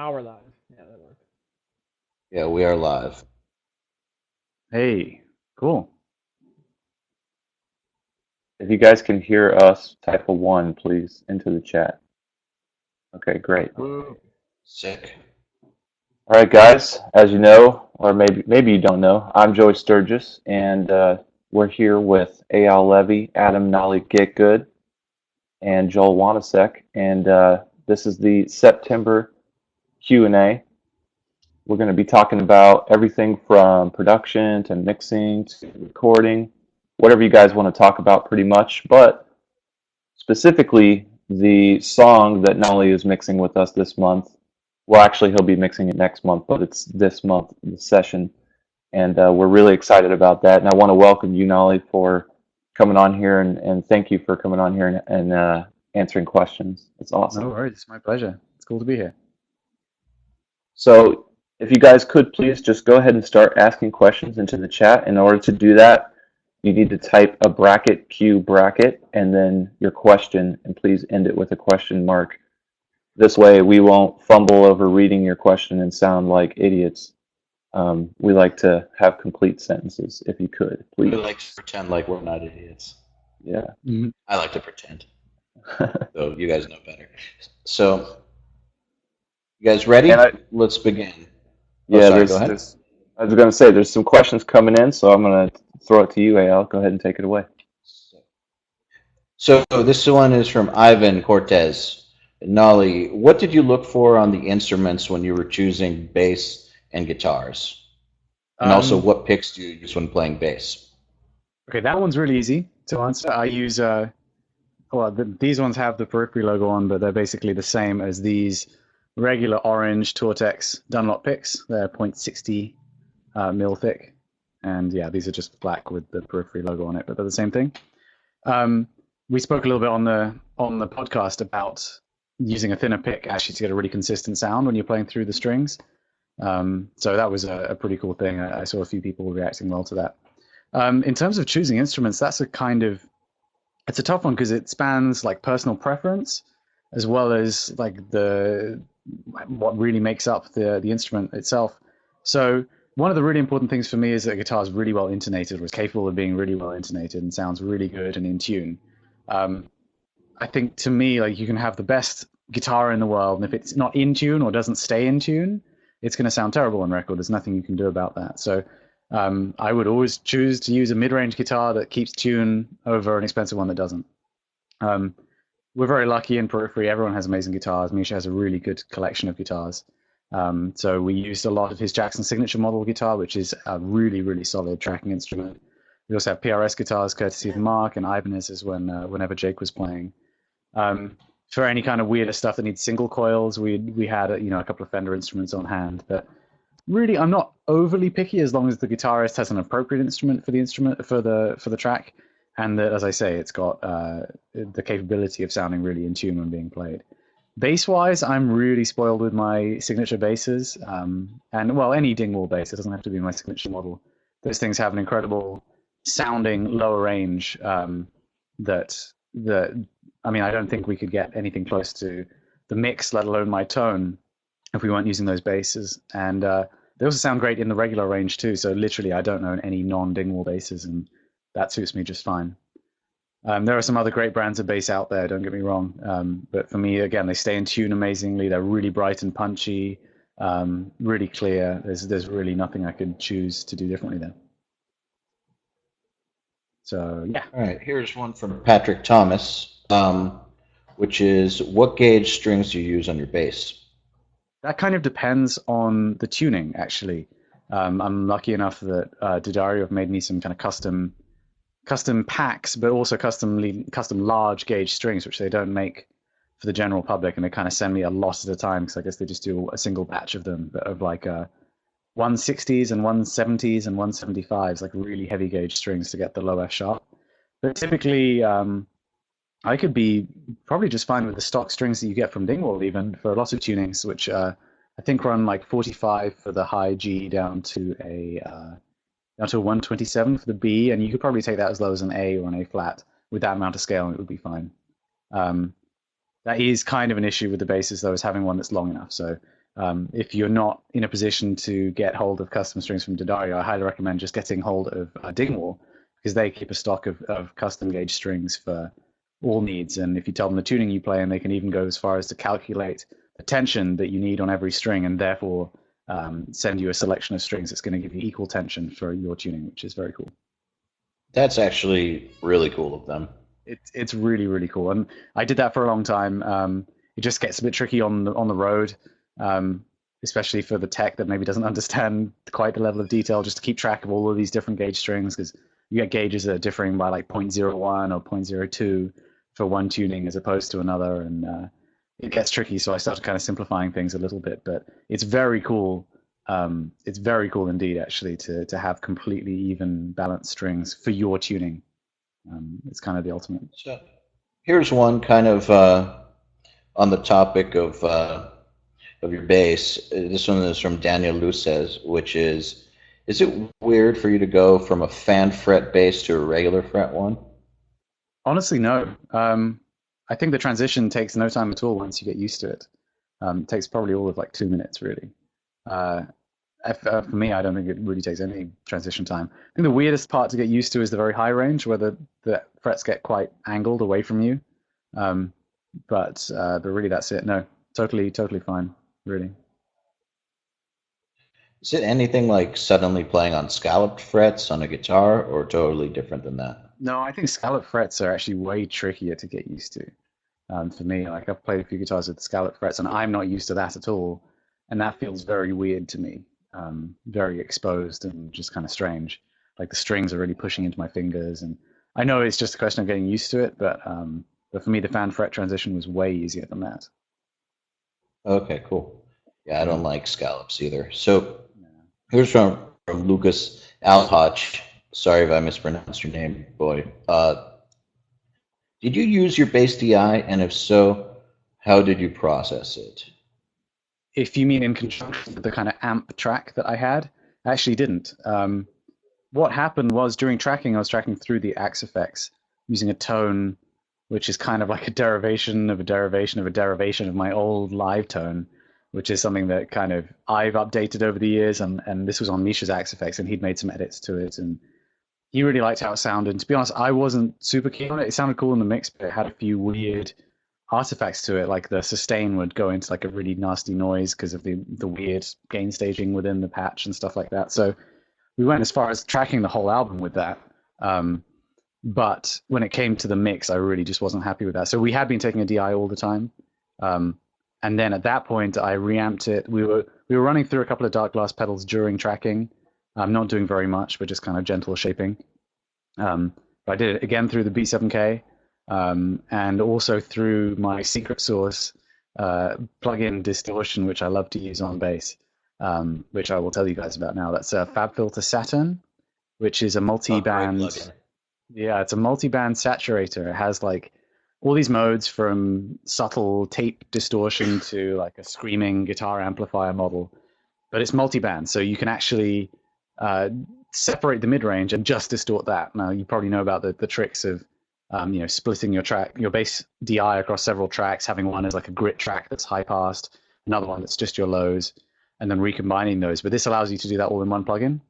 Now we're live. Yeah, that worked. Yeah, we are live. Hey, cool. If you guys can hear us, type a one, please, into the chat. Okay, great. Woo. Sick. All right, guys. As you know, or maybe you don't know, I'm Joey Sturgis, and we're here with Al Levy, Adam Nolly Get Good, and Joel Wanasek, and this is the September Q&A. We're going to be talking about everything from production to mixing to recording, whatever you guys want to talk about, pretty much, but specifically, the song that Nolly is mixing with us this month. Well, actually, he'll be mixing it next month, but it's this month, the session. And we're really excited about that. And I want to welcome you, Nolly, for coming on here and thank you for coming on here and answering questions. It's awesome. No worries, it's my pleasure. It's cool to be here. So, if you guys could please just go ahead and start asking questions into the chat. In order to do that, you need to type a bracket, Q bracket, and then your question, and please end it with a question mark. This way we won't fumble over reading your question and sound like idiots. We like to have complete sentences, if you could, We please. like to pretend like we're not idiots. Yeah. I like to pretend, though you guys know better. So, you guys ready? And Let's begin. yeah, Sorry, go ahead. I was going to say, there's some questions coming in, so I'm going to throw it to you, Al. Go ahead and take it away. So this one is from Ivan Cortez. Nolly, what did you look for on the instruments when you were choosing bass and guitars? And also, Um, what picks do you use when playing bass? okay, that one's really easy to answer. I use these ones have the Periphery logo on, but they're basically the same as these regular orange Tortex Dunlop picks. They're .60 mil thick, and yeah, these are just black with the Periphery logo on it, but they're the same thing. We spoke a little bit on the podcast about using a thinner pick actually to get a really consistent sound when you're playing through the strings. So that was a pretty cool thing. I saw a few people reacting well to that. In terms of choosing instruments, it's a tough one because it spans like personal preference as well as like what really makes up the instrument itself. So one of the really important things for me is that a guitar is really well intonated, or is capable of being really well intonated and sounds really good and in tune. I think to me, like you can have the best guitar in the world, and if it's not in tune or doesn't stay in tune, it's going to sound terrible on record. There's nothing you can do about that. So I would always choose to use a mid-range guitar that keeps tune over an expensive one that doesn't. We're very lucky in Periphery. Everyone has amazing guitars. Misha has a really good collection of guitars. So we used a lot of his Jackson Signature model guitar, which is a really, really solid tracking instrument. We also have PRS guitars, courtesy of Mark, and Ibanez's whenever Jake was playing. For any kind of weirder stuff that needs single coils, we had a couple of Fender instruments on hand. But really, I'm not overly picky as long as the guitarist has an appropriate instrument for the track, and that, as I say, it's got the capability of sounding really in tune when being played. Bass-wise, I'm really spoiled with my signature basses, and well, any Dingwall bass. It doesn't have to be my signature model. Those things have an incredible sounding lower range I don't think we could get anything close to the mix, let alone my tone, if we weren't using those basses. And they also sound great in the regular range too. So literally, I don't own any non-Dingwall basses, and that suits me just fine. There are some other great brands of bass out there, don't get me wrong. But for me, again, they stay in tune amazingly. They're really bright and punchy, really clear. There's really nothing I could choose to do differently there. So, yeah. All right, here's one from Patrick Thomas, which is, what gauge strings do you use on your bass? That kind of depends on the tuning, actually. I'm lucky enough that Didario have made me some kind of custom packs, but also custom large gauge strings, which they don't make for the general public, and they kind of send me a lot at a time because I guess they just do a single batch of them, but of like 160s and 170s and 175s, like really heavy gauge strings to get the low F sharp. But typically, I could be probably just fine with the stock strings that you get from Dingwall, even for a lot of tunings, which I think run like 45 for the high G down to a 127 for the B, and you could probably take that as low as an A or an A flat with that amount of scale, and it would be fine. That is kind of an issue with the basses, though, is having one that's long enough. So If you're not in a position to get hold of custom strings from D'Addario, I highly recommend just getting hold of Dingwall, because they keep a stock of custom gauge strings for all needs. And if you tell them the tuning you play, and they can even go as far as to calculate the tension that you need on every string, and therefore send you a selection of strings that's going to give you equal tension for your tuning, which is very cool. That's actually really cool of them. It's really, really cool. And I did that for a long time. It just gets a bit tricky on the road, especially for the tech that maybe doesn't understand quite the level of detail, just to keep track of all of these different gauge strings, because you get gauges that are differing by like 0.01 or 0.02 for one tuning as opposed to another, and it gets tricky. So I started kind of simplifying things a little bit, but it's very cool. It's very cool indeed, actually, to have completely even balanced strings for your tuning. It's kind of the ultimate. So here's one kind of on the topic of your bass. This one is from Daniel Luces, which is it weird for you to go from a fan fret bass to a regular fret one? Honestly, no. I think the transition takes no time at all once you get used to it. It takes probably all of like 2 minutes, really. For me, I don't think it really takes any transition time. I think the weirdest part to get used to is the very high range, where the frets get quite angled away from you. But really, that's it. No, totally fine, really. Is it anything like suddenly playing on scalloped frets on a guitar, or totally different than that? No, I think scallop frets are actually way trickier to get used to. For me, like I've played a few guitars with scallop frets, and I'm not used to that at all, and that feels very weird to me. Very exposed and just kind of strange. Like the strings are really pushing into my fingers, and I know it's just a question of getting used to it, but for me, the fan fret transition was way easier than that. Okay, cool. Yeah, I don't like scallops either. So here's from Lucas Alhotch. Sorry if I mispronounced your name, boy. Did you use your bass DI, and if so, how did you process it? If you mean in conjunction with the kind of amp track that I had, I actually didn't. What happened was during tracking, I was tracking through the Axe effects using a tone, which is kind of like a derivation of a derivation of a derivation of my old live tone, which is something that kind of I've updated over the years. And this was on Misha's Axe effects, and he'd made some edits to it, and he really liked how it sounded. And to be honest, I wasn't super keen on it. It sounded cool in the mix, but it had a few weird artifacts to it, like the sustain would go into like a really nasty noise because of the weird gain staging within the patch and stuff like that. So we went as far as tracking the whole album with that. But when it came to the mix, I really just wasn't happy with that. So we had been taking a DI all the time. And then at that point, I reamped it. We were running through a couple of dark glass pedals during tracking. Not doing very much, but just kind of gentle shaping. But I did it again through the B7K, and also through my secret source plugin distortion, which I love to use on bass, which I will tell you guys about now. That's a FabFilter Saturn, which is a multi-band. Yeah, it's a multi-band saturator. It has like all these modes from subtle tape distortion to like a screaming guitar amplifier model, but it's multi-band, so you can actually separate the mid-range and just distort that. Now, you probably know about the tricks of splitting your bass DI across several tracks, having one as like a grit track that's high passed, another one that's just your lows, and then recombining those. But this allows you to do that all in one plugin.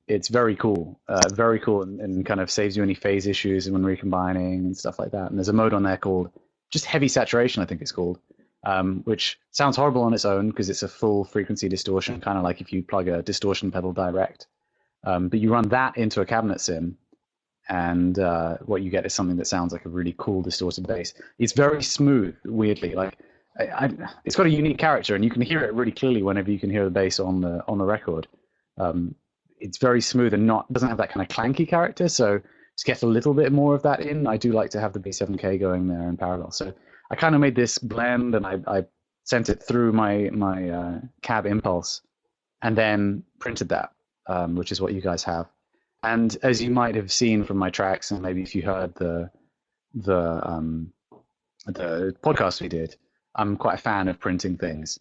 It's very cool, and kind of saves you any phase issues when recombining and stuff like that. And there's a mode on there called just heavy saturation, I think it's called, which sounds horrible on its own because it's a full frequency distortion, kind of like if you plug a distortion pedal direct. But you run that into a cabinet sim, and what you get is something that sounds like a really cool distorted bass. It's very smooth, weirdly. Like it's got a unique character, and you can hear it really clearly whenever you can hear the bass on the record. It's very smooth and doesn't have that kind of clanky character. So to get a little bit more of that in, I do like to have the B7K going there in parallel. So I kind of made this blend, and I sent it through my cab impulse, and then printed that, which is what you guys have. And as you might have seen from my tracks, and maybe if you heard the podcast we did, I'm quite a fan of printing things.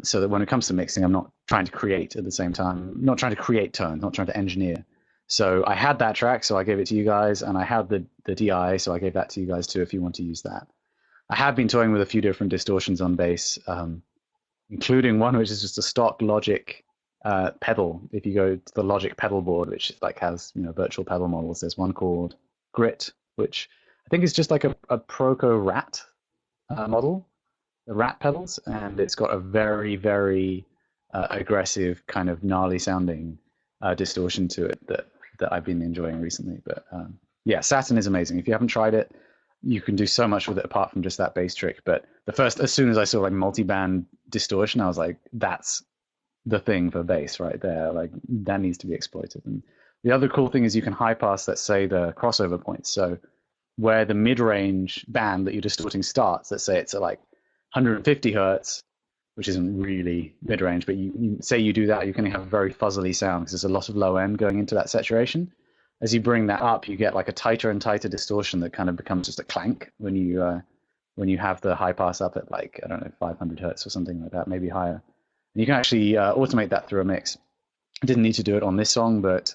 So that when it comes to mixing, I'm not trying to create at the same time, not trying to create tones, not trying to engineer. So I had that track, so I gave it to you guys, and I had the DI, so I gave that to you guys too if you want to use that. I have been toying with a few different distortions on bass. including one which is just a stock Logic pedal. If you go to the Logic pedal board, which like has virtual pedal models, there's one called Grit, which I think is just like a Proco Rat model, the Rat pedals, and it's got a very, very aggressive kind of gnarly sounding distortion to it that I've been enjoying recently. But yeah, Saturn is amazing. If you haven't tried it, you can do so much with it apart from just that bass trick. But as soon as I saw like multi-band distortion, I was like, that's the thing for bass right there. Like that needs to be exploited. And the other cool thing is you can high pass, let's say, the crossover points. So where the mid-range band that you're distorting starts, let's say it's at like 150 hertz, which isn't really mid-range, but you say you do that, you can have a very fuzzily sound because there's a lot of low end going into that saturation. As you bring that up, you get like a tighter and tighter distortion that kind of becomes just a clank when you have the high pass up at like, I don't know, 500 hertz or something like that, maybe higher. And you can actually automate that through a mix. I didn't need to do it on this song, but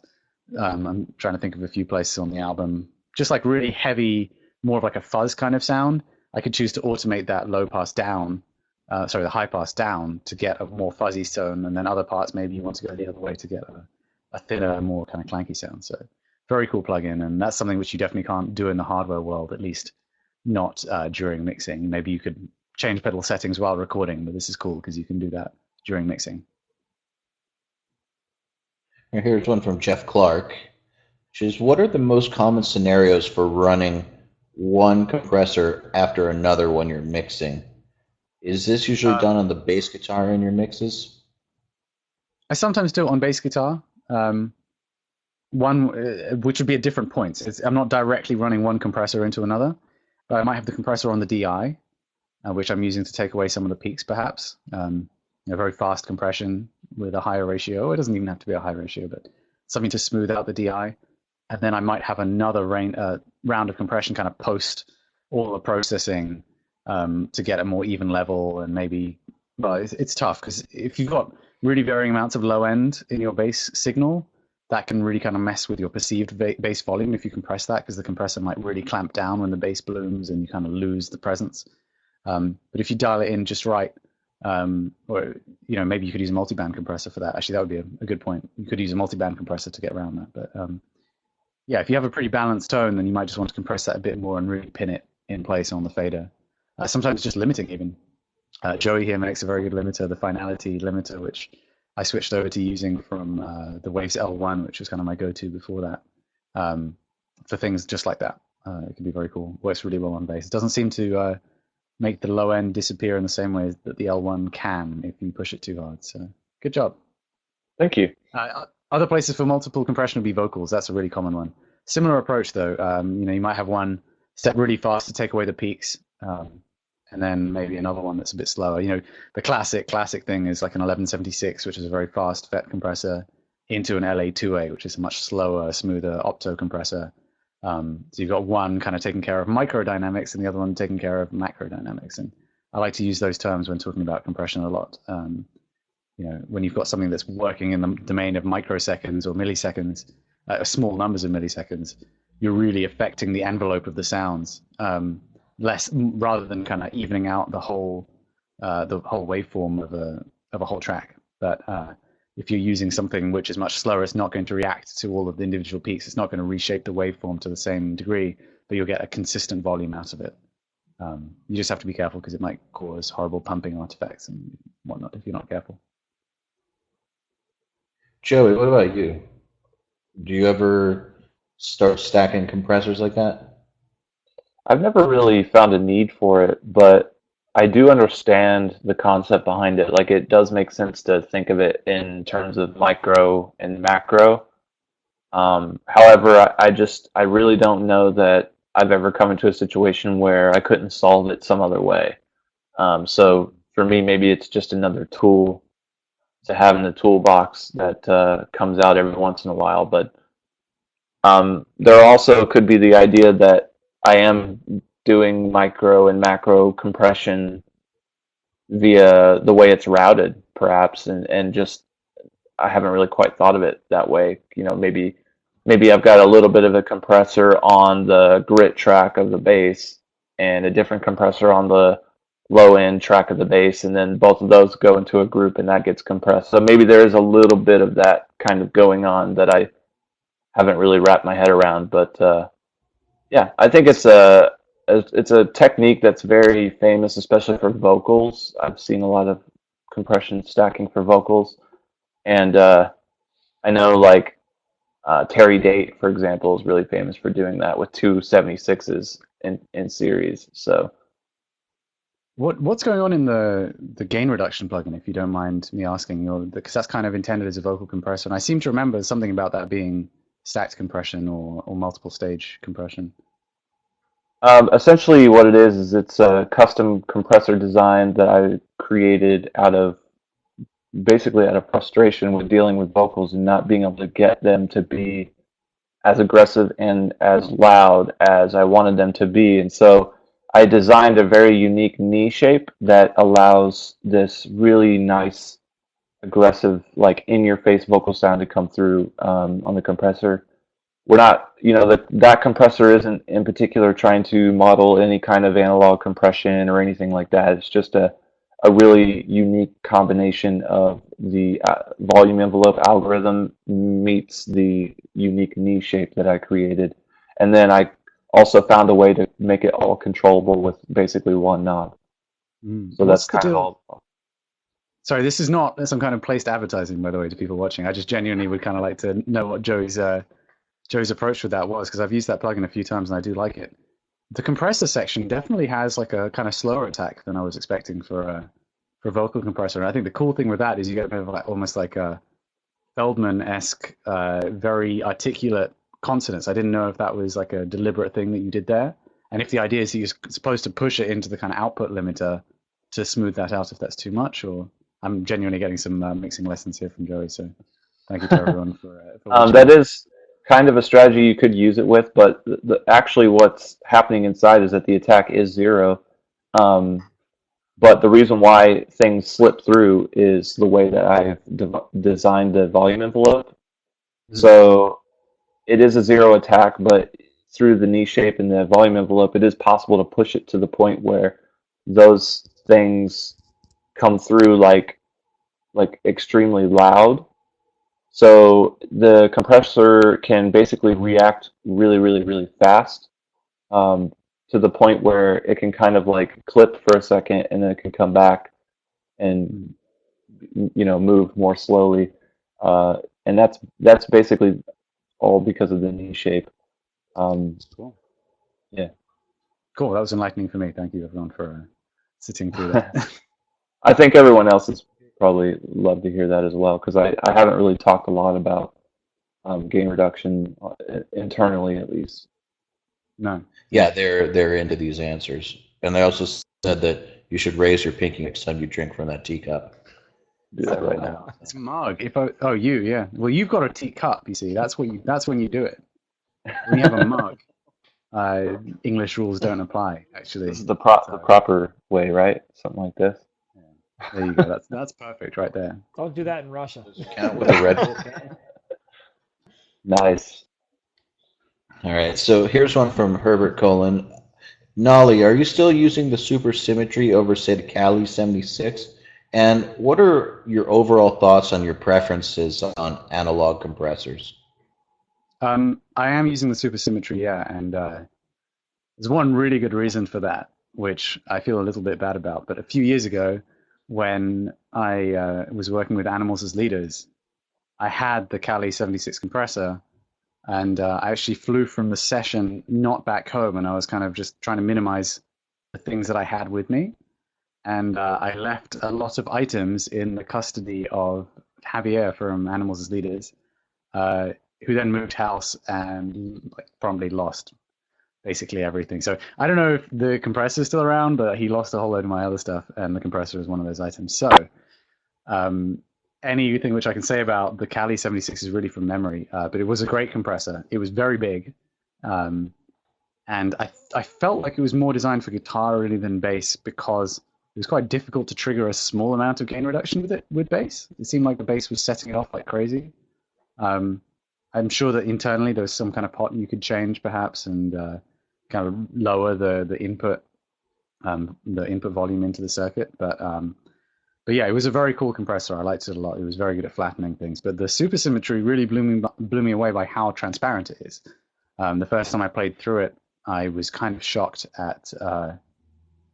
I'm trying to think of a few places on the album, just like really heavy, more of like a fuzz kind of sound. I could choose to automate that low pass down, the high pass down to get a more fuzzy tone, and then other parts maybe you want to go the other way to get a thinner, more kind of clanky sound. So very cool plugin, and that's something which you definitely can't do in the hardware world, at least not during mixing. Maybe you could change pedal settings while recording, but this is cool because you can do that during mixing. Here's one from Jeff Clark, which is, what are the most common scenarios for running one compressor after another when you're mixing? Is this usually done on the bass guitar in your mixes? I sometimes do it on bass guitar. One which would be at different points. I'm not directly running one compressor into another, but I might have the compressor on the DI, which I'm using to take away some of the peaks, perhaps. Very fast compression with a higher ratio. It doesn't even have to be a high ratio, but something to smooth out the DI. And then I might have another round of compression kind of post all the processing to get a more even level. And maybe, well, it's tough because if you've got really varying amounts of low end in your bass signal, that can really kind of mess with your perceived bass volume if you compress that, because the compressor might really clamp down when the bass blooms and you kind of lose the presence. But if you dial it in just right, or maybe you could use a multi-band compressor for that. Actually, that would be a good point. You could use a multi-band compressor to get around that. But yeah, if you have a pretty balanced tone, then you might just want to compress that a bit more and really pin it in place on the fader. Sometimes just limiting even. Joey here makes a very good limiter, the finality limiter, which I switched over to using from the Waves L1, which was kind of my go-to before that, for things just like that. It can be very cool. Works really well on bass. It doesn't seem to make the low end disappear in the same way that the L1 can if you push it too hard. So good job. Thank you. Other places for multiple compression would be vocals. That's a really common one. Similar approach though. You might have one step really fast to take away the peaks, and then maybe another one that's a bit slower. The classic thing is like an 1176, which is a very fast FET compressor, into an LA2A, which is a much slower, smoother opto compressor. So you've got one kind of taking care of microdynamics and the other one taking care of macrodynamics. And I like to use those terms when talking about compression a lot. When you've got something that's working in the domain of microseconds or milliseconds, small numbers of milliseconds, you're really affecting the envelope of the sounds, less rather than kind of evening out the whole waveform of a whole track. But if you're using something which is much slower, it's not going to react to all of the individual peaks. It's not going to reshape the waveform to the same degree, but you'll get a consistent volume out of it. You just have to be careful because it might cause horrible pumping artifacts and whatnot if you're not careful. Joey, what about you? Do you ever start stacking compressors like that? I've never really found a need for it, but I do understand the concept behind it. Like, it does make sense to think of it in terms of micro and macro. However, I really don't know that I've ever come into a situation where I couldn't solve it some other way. So for me, maybe it's just another tool to have in the toolbox that comes out every once in a while. But there also could be the idea that I am doing micro and macro compression via the way it's routed, perhaps, and just I haven't really quite thought of it that way. Maybe I've got a little bit of a compressor on the grit track of the bass and a different compressor on the low end track of the bass, and then both of those go into a group and that gets compressed. So maybe there is a little bit of that kind of going on that I haven't really wrapped my head around. But yeah, I think it's a technique that's very famous, especially for vocals. I've seen a lot of compression stacking for vocals, and I know like Terry Date, for example, is really famous for doing that with two 76s in series. So What's going on in the gain reduction plugin, if you don't mind me asking? Because that's kind of intended as a vocal compressor, and I seem to remember something about that being stacked compression or multiple stage compression. essentially, what it is it's a custom compressor design that I created out of basically out of frustration with dealing with vocals and not being able to get them to be as aggressive and as loud as I wanted them to be. And so I designed a very unique knee shape that allows this really nice, aggressive, like in your face vocal sound to come through on the compressor. We're not, that compressor isn't in particular trying to model any kind of analog compression or anything like that. It's just a really unique combination of the volume envelope algorithm meets the unique knee shape that I created. And then I also found a way to make it all controllable with basically one knob. So that's What's the kind of deal? all. Sorry, this is not some kind of placed advertising, by the way, to people watching. I just genuinely would kind of like to know what Joe's approach with that was, because I've used that plugin a few times and I do like it. The compressor section definitely has like a kind of slower attack than I was expecting for a vocal compressor. And I think the cool thing with that is you get a bit of like, almost like a Feldman-esque, very articulate consonants. I didn't know if that was like a deliberate thing that you did there, and if the idea is you're supposed to push it into the kind of output limiter to smooth that out if that's too much. Or I'm genuinely getting some mixing lessons here from Joey. So thank you to everyone for watching. That is kind of a strategy you could use it with, but actually what's happening inside is that the attack is zero. Um, but the reason why things slip through is the way that I've designed the volume envelope. So it is a zero attack, but through the knee shape and the volume envelope, it is possible to push it to the point where those things come through like extremely loud. So the compressor can basically react really, really, really fast to the point where it can kind of like clip for a second and then it can come back and move more slowly. And that's basically all because of the knee shape. Cool. Yeah. Cool. That was enlightening for me. Thank you, everyone, for sitting through that. I think everyone else has probably love to hear that as well because I haven't really talked a lot about gain reduction internally at least. No. Yeah, they're into these answers, and they also said that you should raise your pinky next time you drink from that teacup. Do that right now. It's a mug. Yeah. Well, you've got a teacup. You see, that's when you do it. When you have a mug, English rules don't apply. Actually, This is the proper way, right? Something like this. There you go. That's perfect right there. Don't do that in Russia. Does it count with a Red Bull can? Nice. All right, so here's one from Herbert Colon. Nolly, are you still using the supersymmetry over, say, the Kali 76? And what are your overall thoughts on your preferences on analog compressors? I am using the supersymmetry, yeah, and there's one really good reason for that, which I feel a little bit bad about. But a few years ago, when I was working with animals as leaders, I had the Kali 76 compressor, and I actually flew from the session not back home, and I was kind of just trying to minimize the things that I had with me. And I left a lot of items in the custody of Javier from Animals as Leaders, who then moved house and promptly lost basically everything. So I don't know if the compressor is still around, but he lost a whole load of my other stuff, and the compressor is one of those items. So anything which I can say about the Kali 76 is really from memory, but it was a great compressor. It was very big, and I felt like it was more designed for guitar really than bass because it was quite difficult to trigger a small amount of gain reduction with bass. It seemed like the bass was setting it off like crazy. I'm sure that internally there was some kind of pot you could change perhaps and kind of lower the input the input volume into the circuit. But yeah, it was a very cool compressor. I liked it a lot. It was very good at flattening things. But the supersymmetry really blew me away by how transparent it is. The first time I played through it, I was kind of shocked at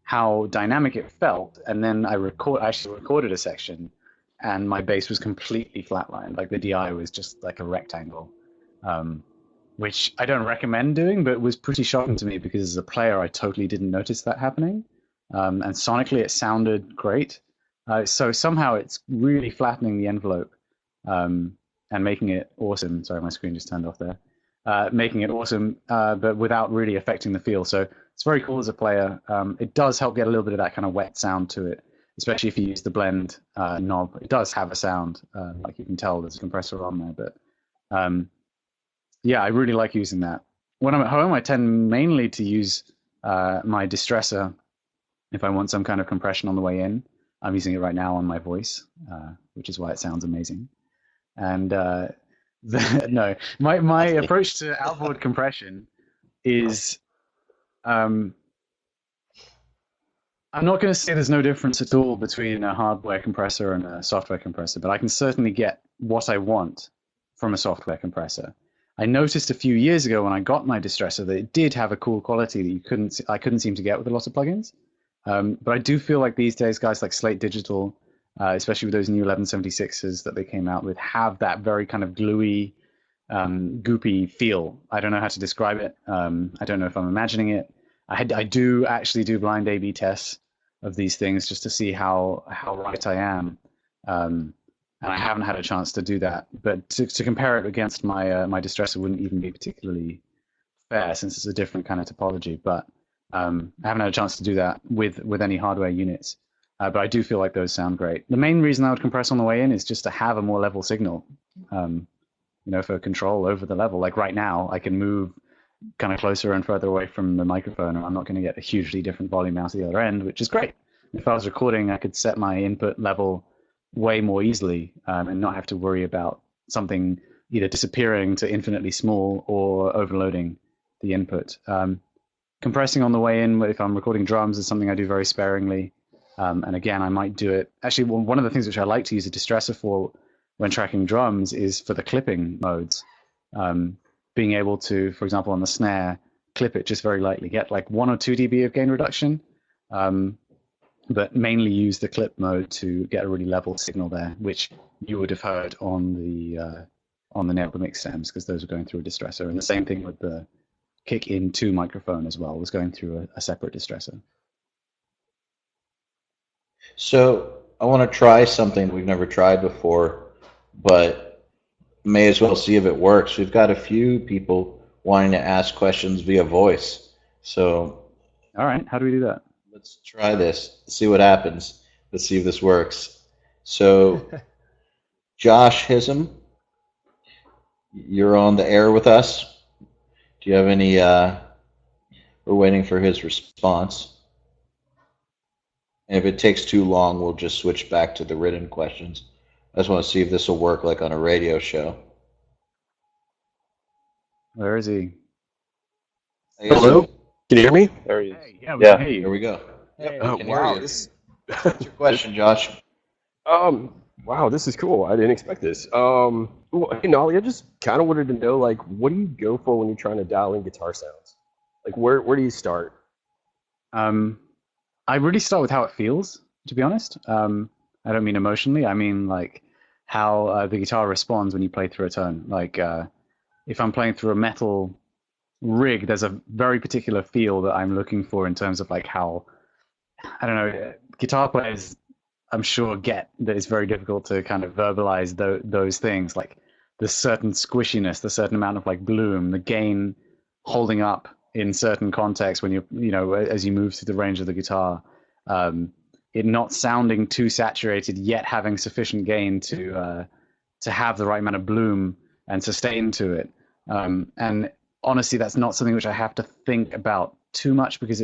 how dynamic it felt. And then I actually recorded a section, and my bass was completely flatlined. Like the DI was just like a rectangle, which I don't recommend doing, but was pretty shocking to me because as a player, I totally didn't notice that happening. And sonically, it sounded great. So somehow it's really flattening the envelope and making it awesome. Sorry, my screen just turned off there. Making it awesome, but without really affecting the feel. So it's very cool as a player. It does help get a little bit of that kind of wet sound to it, especially if you use the blend knob. It does have a sound, like you can tell there's a compressor on there. But yeah, I really like using that. When I'm at home, I tend mainly to use my distressor if I want some kind of compression on the way in. I'm using it right now on my voice, which is why it sounds amazing. And no, my approach to outboard compression is I'm not going to say there's no difference at all between a hardware compressor and a software compressor, but I can certainly get what I want from a software compressor. I noticed a few years ago when I got my distressor that it did have a cool quality that I couldn't seem to get with a lot of plugins. But I do feel like these days, guys like Slate Digital, especially with those new 1176s that they came out with, have that very kind of gluey, goopy feel. I don't know how to describe it. I don't know if I'm imagining it. I do actually do blind A/B tests of these things just to see how right I am. And I haven't had a chance to do that. But to compare it against my distressor wouldn't even be particularly fair since it's a different kind of topology. But I haven't had a chance to do that with any hardware units. But I do feel like those sound great. The main reason I would compress on the way in is just to have a more level signal, for control over the level. Like right now, I can move kind of closer and further away from the microphone, and I'm not going to get a hugely different volume out of the other end, which is great. If I was recording, I could set my input level way more easily and not have to worry about something either disappearing to infinitely small or overloading the input. Compressing on the way in, if I'm recording drums, is something I do very sparingly. And again, I might do it. Actually, one of the things which I like to use a distressor for when tracking drums is for the clipping modes. Being able to, for example, on the snare, clip it just very lightly, get like 1 or 2 dB of gain reduction, but mainly use the clip mode to get a really level signal there, which you would have heard on the network mix stems because those are going through a distressor. And the same thing with the kick in 2 microphone as well, was going through a separate distressor. So I want to try something we've never tried before, but may as well see if it works. We've got a few people wanting to ask questions via voice. So all right, how do we do that? Let's try this, see what happens. Let's see if this works. So Josh Hism, you're on the air with us. Do you have any, we're waiting for his response. And if it takes too long, we'll just switch back to the written questions. I just want to see if this will work like on a radio show. Where is he? Hello? Can you hear me? There he is. Hey, yeah, we can hear you. Here we go. Hey. Oh, can wow. hear you. What's your question, Josh? Wow, this is cool. I didn't expect this. Well, hey, Nolly, I just kind of wanted to know, like, what do you go for when you're trying to dial in guitar sounds? Like, where do you start? I really start with how it feels, to be honest. I don't mean emotionally. I mean, like, how the guitar responds when you play through a tone. Like, if I'm playing through a metal rig, there's a very particular feel that I'm looking for in terms of, like, how, I don't know, guitar players, I'm sure, get that it's very difficult to kind of verbalize those things, like the certain squishiness, the certain amount of, like, bloom, the gain holding up in certain contexts when as you move through the range of the guitar, it not sounding too saturated yet having sufficient gain to have the right amount of bloom and sustain to it. And honestly, that's not something which I have to think about too much because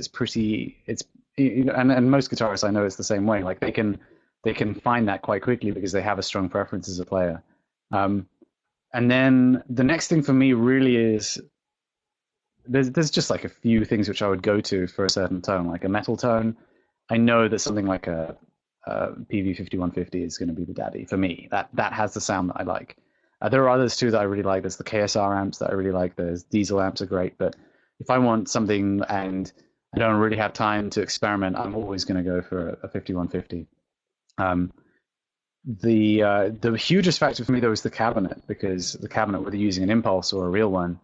and most guitarists I know it's the same way. Like they can find that quite quickly because they have a strong preference as a player. And then the next thing for me really is there's just like a few things which I would go to for a certain tone, like a metal tone. I know that something like a PV 5150 is going to be the daddy for me. That has the sound that I like. There are others too that I really like. There's the KSR amps that I really like. There's diesel amps are great, but if I want something and I don't really have time to experiment, I'm always going to go for a 5150. Um, the hugest factor for me though is the cabinet, because the cabinet, whether using an impulse or a real one,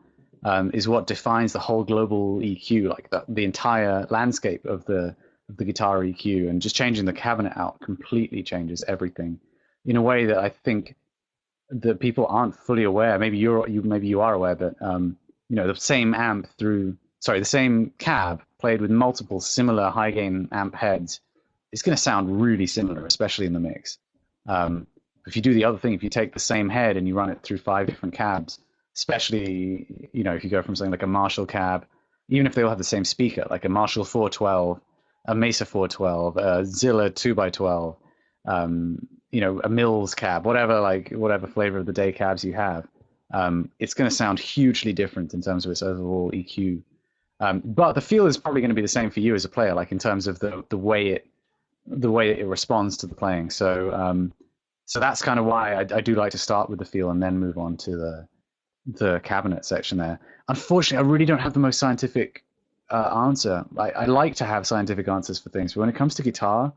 is what defines the whole global EQ, like the entire landscape of the guitar EQ, and just changing the cabinet out completely changes everything in a way that I think that people aren't fully aware. Maybe you are aware, but the same amp the same cab played with multiple similar high gain amp heads is going to sound really similar, especially in the mix. Um, if you do the other thing, if you take the same head and you run it through 5 different cabs, especially if you go from something like a Marshall cab, even if they all have the same speaker, like a Marshall 412, a Mesa 412, a Zilla 2x12, a Mills cab, whatever flavor of the day cabs you have, it's going to sound hugely different in terms of its overall EQ. But the feel is probably going to be the same for you as a player, like in terms of the way it responds to the playing. So that's kind of why I do like to start with the feel and then move on to the cabinet section there. Unfortunately, I really don't have the most scientific answer. I like to have scientific answers for things, but when it comes to guitar,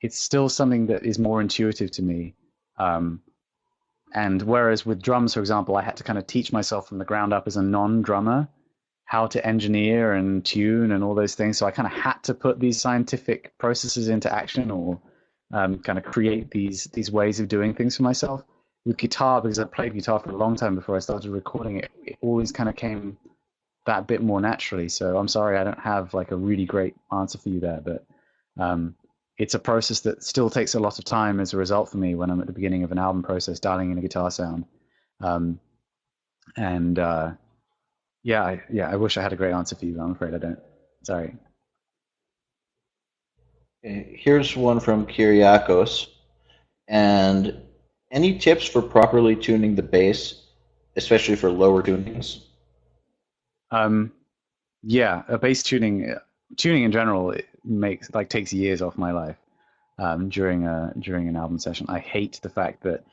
it's still something that is more intuitive to me. And whereas with drums, for example, I had to kind of teach myself from the ground up as a non-drummer how to engineer and tune and all those things. So I kind of had to put these scientific processes into action, or kind of create these ways of doing things for myself. With guitar, because I played guitar for a long time before I started recording it, it always kind of came that bit more naturally. So I'm sorry I don't have like a really great answer for you there, but it's a process that still takes a lot of time as a result for me when I'm at the beginning of an album process, dialing in a guitar sound. And I wish I had a great answer for you, but I'm afraid I don't. Sorry. Okay, here's one from Kyriakos. And any tips for properly tuning the bass, especially for lower tunings? A bass tuning in general, it takes years off my life during an album session. I hate the fact that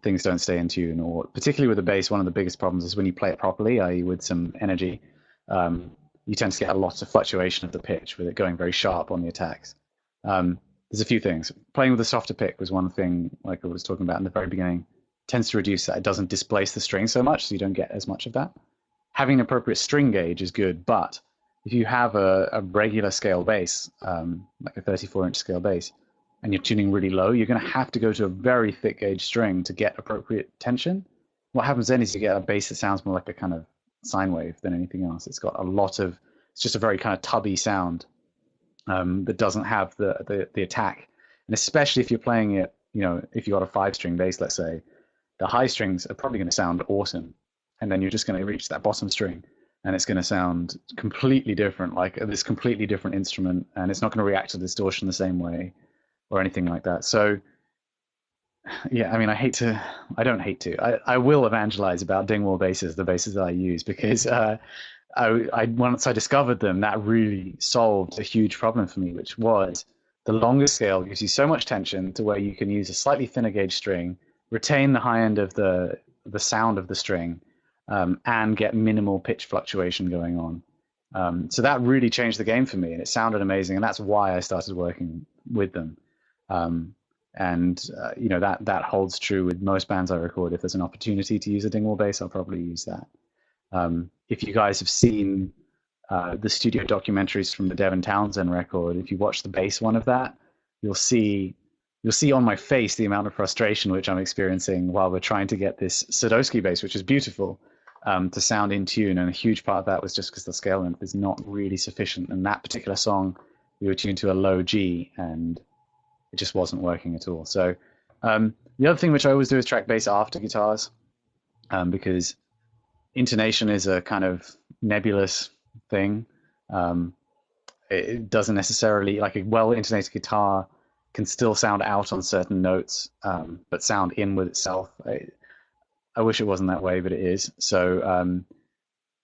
things don't stay in tune, or particularly with the bass, one of the biggest problems is when you play it properly, i.e. with some energy, you tend to get a lot of fluctuation of the pitch with it going very sharp on the attacks. There's a few things. Playing with a softer pick was one thing, like I was talking about in the very beginning, tends to reduce that. It doesn't displace the string so much, so you don't get as much of that. Having an appropriate string gauge is good, but if you have a regular scale bass, like a 34-inch scale bass, and you're tuning really low, you're going to have to go to a very thick gauge string to get appropriate tension. What happens then is you get a bass that sounds more like a kind of sine wave than anything else. It's just a very kind of tubby sound that doesn't have the attack. And especially if you're playing it, if you got a 5-string bass, let's say, the high strings are probably going to sound awesome. And then you're just going to reach that bottom string and it's going to sound completely different, like this completely different instrument, and it's not going to react to distortion the same way or anything like that. So yeah, I mean, I will evangelize about Dingwall basses, the basses that I use, because once I discovered them, that really solved a huge problem for me, which was the longer scale gives you so much tension to where you can use a slightly thinner gauge string, retain the high end of the sound of the string, and get minimal pitch fluctuation going on. So that really changed the game for me, and it sounded amazing, and that's why I started working with them. That holds true with most bands I record. If there's an opportunity to use a Dingwall bass, I'll probably use that. If you guys have seen the studio documentaries from the Devin Townsend record, if you watch the bass one of that, you'll see on my face the amount of frustration which I'm experiencing while we're trying to get this Sadowski bass, which is beautiful, to sound in tune. And a huge part of that was just because the scale length is not really sufficient. And that particular song, we were tuned to a low G, and it just wasn't working at all. So the other thing which I always do is track bass after guitars, because intonation is a kind of nebulous thing. It doesn't necessarily, like a well-intonated guitar can still sound out on certain notes, but sound in with itself. I wish it wasn't that way, but it is. So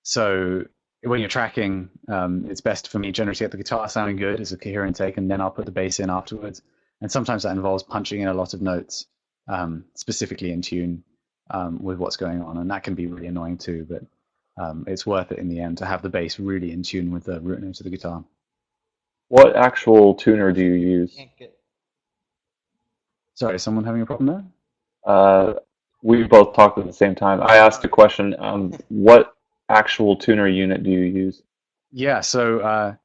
So when you're tracking, it's best for me generally to get the guitar sounding good as a coherent take, and then I'll put the bass in afterwards. And sometimes that involves punching in a lot of notes, specifically in tune with what's going on, and that can be really annoying too. But it's worth it in the end to have the bass really in tune with the root notes of the guitar. What actual tuner do you use? Sorry, is someone having a problem there? We both talked at the same time. I asked a question. What actual tuner unit do you use? Yeah, so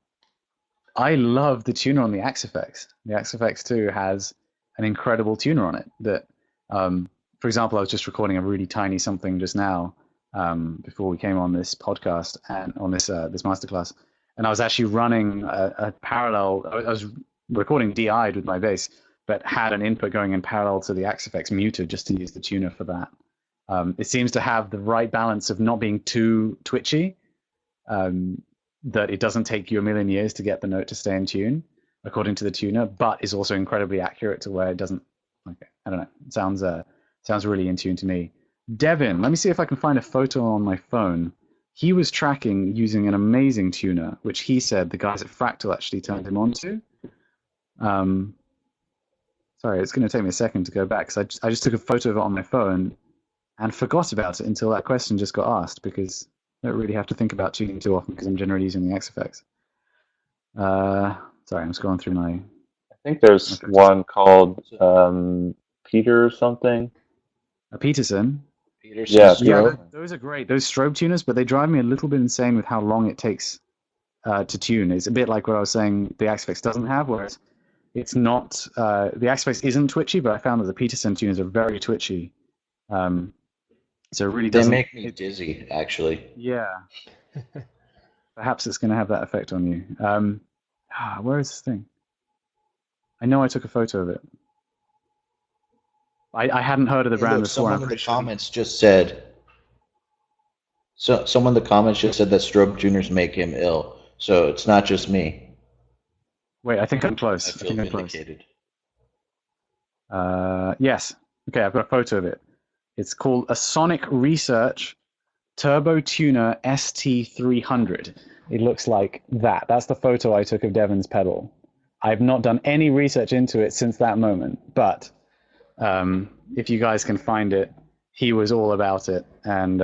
I love the tuner on the Axe-Fx. The Axe-Fx 2 has an incredible tuner on it that, for example, I was just recording a really tiny something just now before we came on this podcast and on this this masterclass, and I was actually running a parallel. I was recording DI'd with my bass, but had an input going in parallel to the Axe-Fx muted just to use the tuner for that. It seems to have the right balance of not being too twitchy, that it doesn't take you a million years to get the note to stay in tune, according to the tuner, but is also incredibly accurate to where it doesn't. Okay, I don't know. It sounds really in tune to me. Devin, let me see if I can find a photo on my phone. He was tracking using an amazing tuner, which he said the guys at Fractal actually turned him on to. Sorry, it's going to take me a second to go back because I just took a photo of it on my phone and forgot about it until that question just got asked, because I don't really have to think about tuning too often because I'm generally using the Axe-Fx. Sorry, I'm scrolling through my. I think there's Okay. one called Peter or something. A Peterson. Peterson Yeah, Yeah, strobe. those are great. Those strobe tuners, but they drive me a little bit insane with how long it takes to tune. It's a bit like what I was saying the Axe-Fx doesn't have, whereas it's not. The Axe-Fx isn't twitchy, but I found that the Peterson tuners are very twitchy. So it really They doesn't. make me dizzy, actually. Yeah. Perhaps it's going to have that effect on you. Where is this thing? I know I took a photo of it. I hadn't heard of the Hey, brand look, before. someone I'm in the pretty sure. comments just said. So someone in the comments just said that strobe tuners make him ill. So it's not just me. Wait, I think I'm I close. I feel think I'm close. vindicated. Yes. Okay, I've got a photo of it. It's called a Sonic Research Turbo Tuner ST300. It looks like that. That's the photo I took of Devin's pedal. I've not done any research into it since that moment, but if you guys can find it, he was all about it, and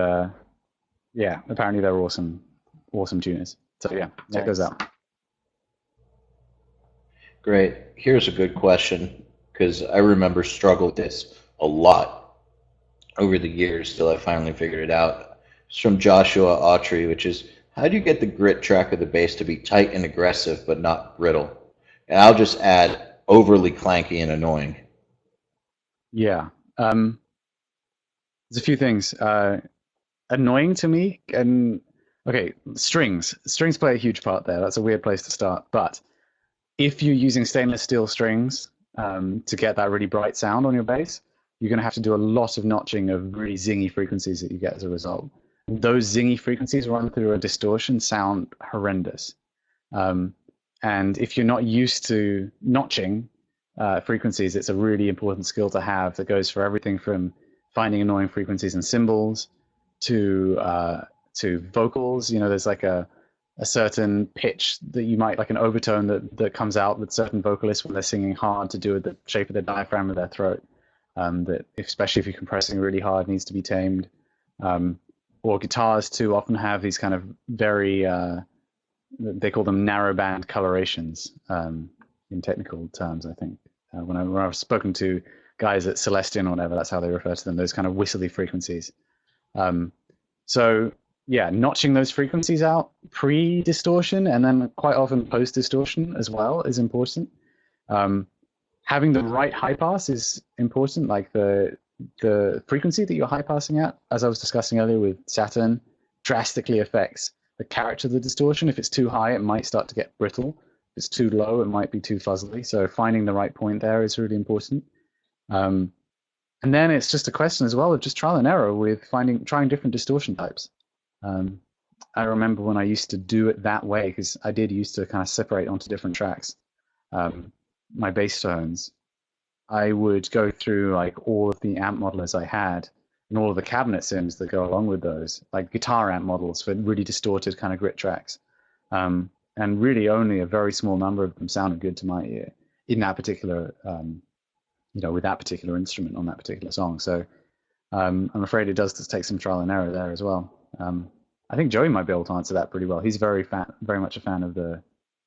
yeah, apparently they're awesome tuners. So yeah, check those out. Great. Here's a good question, because I remember struggled with this a lot over the years till I finally figured it out. It's from Joshua Autry, which is, how do you get the grit track of the bass to be tight and aggressive but not brittle? And I'll just add overly clanky and annoying. Yeah, there's a few things annoying to me, and okay, strings play a huge part there. That's a weird place to start, but if you're using stainless steel strings to get that really bright sound on your bass, you're going to have to do a lot of notching of really zingy frequencies that you get as a result. Those zingy frequencies run through a distortion sound horrendous. And if you're not used to notching frequencies, it's a really important skill to have that goes for everything from finding annoying frequencies in cymbals to vocals. You know, there's like a certain pitch that you might, like an overtone that comes out with certain vocalists when they're singing hard to do with the shape of their diaphragm of their throat. That especially if you're compressing really hard, needs to be tamed. Or guitars too often have these kind of very they call them narrowband colorations in technical terms. I think when I've spoken to guys at Celestion or whatever, that's how they refer to them. Those kind of whistly frequencies. So yeah, notching those frequencies out pre-distortion and then quite often post-distortion as well is important. Having the right high pass is important, like the frequency that you're high passing at, as I was discussing earlier with Saturn, drastically affects the character of the distortion. If it's too high, it might start to get brittle. If it's too low, it might be too fuzzily. So finding the right point there is really important. And then it's just a question as well of just trial and error with trying different distortion types. I remember when I used to do it that way, because I did used to kind of separate onto different tracks, my bass tones. I would go through like all of the amp modelers I had and all of the cabinet sims that go along with those, like guitar amp models for really distorted kind of grit tracks. And really only a very small number of them sounded good to my ear in that particular, with that particular instrument on that particular song. So I'm afraid it does take some trial and error there as well. I think Joey might be able to answer that pretty well. He's very much a fan of the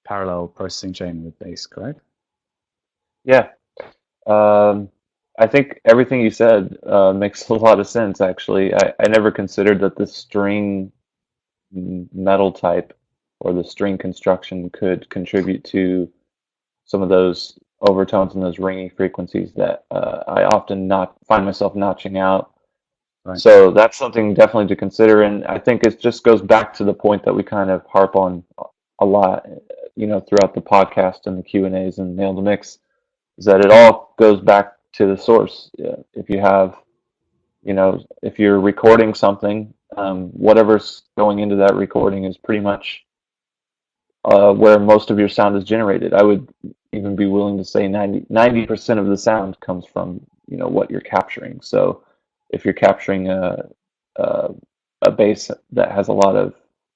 parallel processing chain with bass, correct? Yeah. I think everything you said makes a lot of sense, actually. I never considered that the string metal type or the string construction could contribute to some of those overtones and those ringing frequencies that I often not find myself notching out. Right. So that's something definitely to consider, and I think it just goes back to the point that we kind of harp on a lot, throughout the podcast and the Q&As and Nail the Mix, is that it all goes back to the source. If you have, if you're recording something, whatever's going into that recording is pretty much where most of your sound is generated. I would even be willing to say 90% of the sound comes from, what you're capturing. So if you're capturing a bass that has a lot of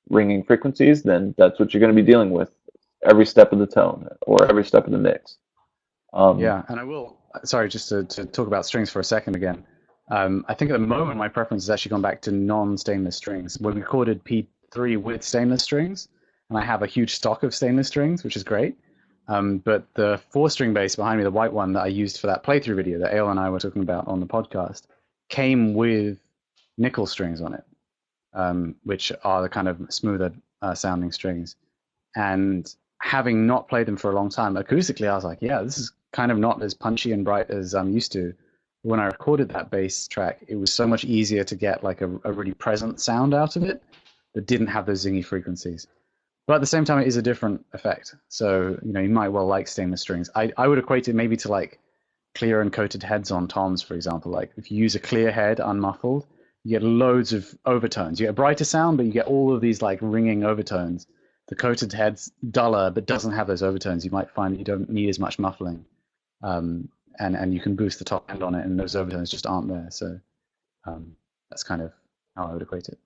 ringing frequencies, then that's what you're going to be dealing with every step of the tone or every step of the mix. Yeah, and I will. Sorry, just to talk about strings for a second again. I think at the moment my preference has actually gone back to non-stainless strings. We recorded P3 with stainless strings, and I have a huge stock of stainless strings, which is great. But the 4-string bass behind me, the white one that I used for that playthrough video that Ale and I were talking about on the podcast, came with nickel strings on it, which are the kind of smoother sounding strings. And having not played them for a long time, acoustically, I was like, yeah, this is kind of not as punchy and bright as I'm used to. When I recorded that bass track, it was so much easier to get like a really present sound out of it that didn't have those zingy frequencies. But at the same time, it is a different effect. So, you might well like stainless strings. I would equate it maybe to like clear and coated heads on toms, for example. Like if you use a clear head unmuffled, you get loads of overtones. You get a brighter sound, but you get all of these like ringing overtones. The coated head's duller, but doesn't have those overtones. You might find that you don't need as much muffling. And you can boost the top end on it, and those overtones just aren't there. So that's kind of how I would equate it.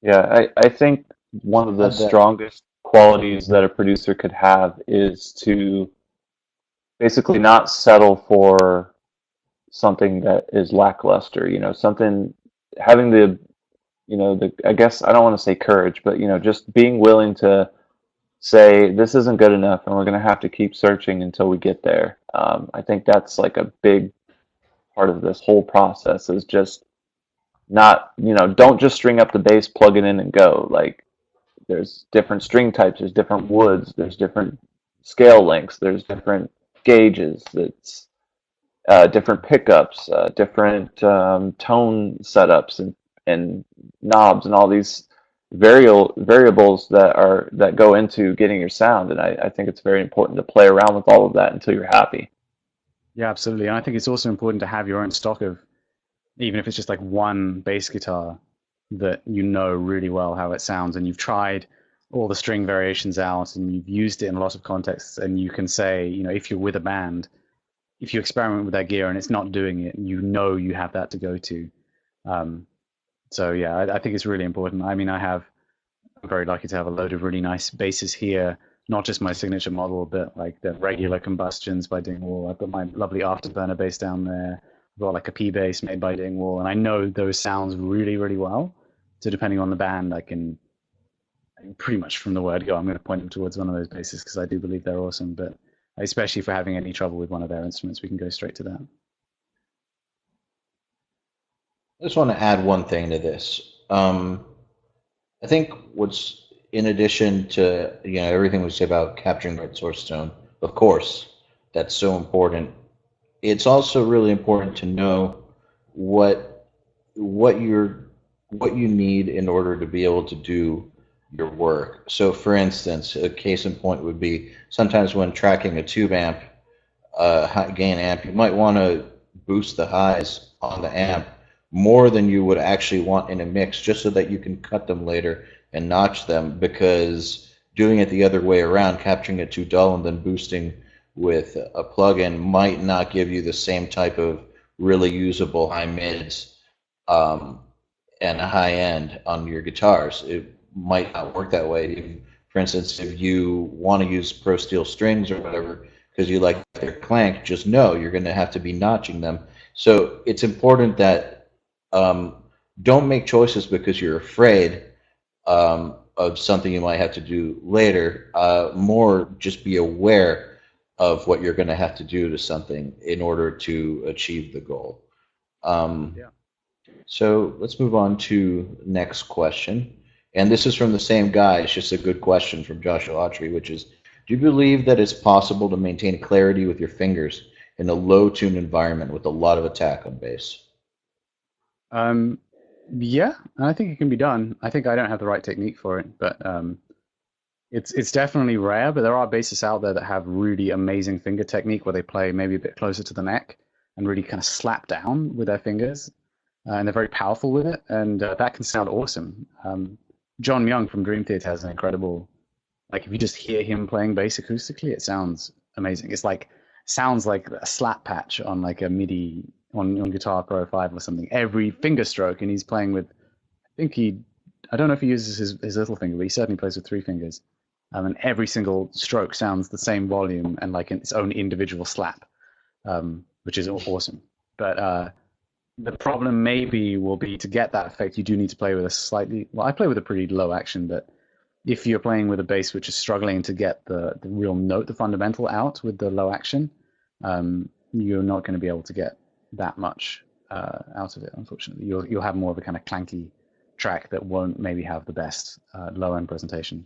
Yeah, I think one of the strongest qualities that a producer could have is to basically not settle for something that is lackluster. Something having I guess I don't want to say courage, but just being willing to say this isn't good enough, and we're going to have to keep searching until we get there. I think that's like a big part of this whole process is just not, don't just string up the bass, plug it in, and go. Like there's different string types, there's different woods, there's different scale lengths, there's different gauges, it's different pickups, different tone setups and knobs and all these variables that go into getting your sound. And I think it's very important to play around with all of that until you're happy. Yeah, absolutely. And I think it's also important to have your own stock of, even if it's just like one bass guitar that you know really well how it sounds, and you've tried all the string variations out and you've used it in a lot of contexts, and you can say, if you're with a band, if you experiment with that gear and it's not doing it, you have that to go to. So yeah, I think it's really important. I mean, I'm very lucky to have a load of really nice basses here, not just my signature model, but like the regular combustions by Dingwall. I've got my lovely Afterburner bass down there. I've got like a P bass made by Dingwall, and I know those sounds really, really well. So depending on the band, I can pretty much from the word go, I'm going to point them towards one of those basses because I do believe they're awesome. But especially if we're having any trouble with one of their instruments, we can go straight to that. I just want to add one thing to this. I think what's in addition to everything we say about capturing right source tone, of course, that's so important. It's also really important to know what you need in order to be able to do your work. So, for instance, a case in point would be sometimes when tracking a tube amp, high gain amp, you might want to boost the highs on the amp more than you would actually want in a mix, just so that you can cut them later and notch them, because doing it the other way around, capturing it too dull and then boosting with a plugin might not give you the same type of really usable high mids um, and high end on your guitars. It might not work that way. For instance, if you want to use Pro Steel strings or whatever because you like their clank, just know you're going to have to be notching them. So it's important that um, don't make choices because you're afraid of something you might have to do later. More just be aware of what you're going to have to do to something in order to achieve the goal. Um, Yeah. so let's move on to next question. And this is from the same guy. It's just a good question from Joshua Autry, which is, do you believe that it's possible to maintain clarity with your fingers in a low tune environment with a lot of attack on bass? Um, yeah, I think it can be done. I think I don't have the right technique for it, but it's definitely rare. But there are bassists out there that have really amazing finger technique where they play maybe a bit closer to the neck and really kind of slap down with their fingers, and they're very powerful with it, and that can sound awesome. John Young from Dream Theater has an incredible, like if you just hear him playing bass acoustically, it sounds amazing. It's like sounds like a slap patch on like a MIDI on Guitar Pro 5 or something. Every finger stroke, and he's playing with, I think I don't know if he uses his little finger, but he certainly plays with three fingers. And every single stroke sounds the same volume and like its own individual slap, which is awesome. But the problem maybe will be to get that effect, you do need to play with a slightly, well, I play with a pretty low action, but if you're playing with a bass which is struggling to get the real note, the fundamental out with the low action, you're not going to be able to get that much out of it, unfortunately. You'll have more of a kind of clanky track that won't maybe have the best low end presentation.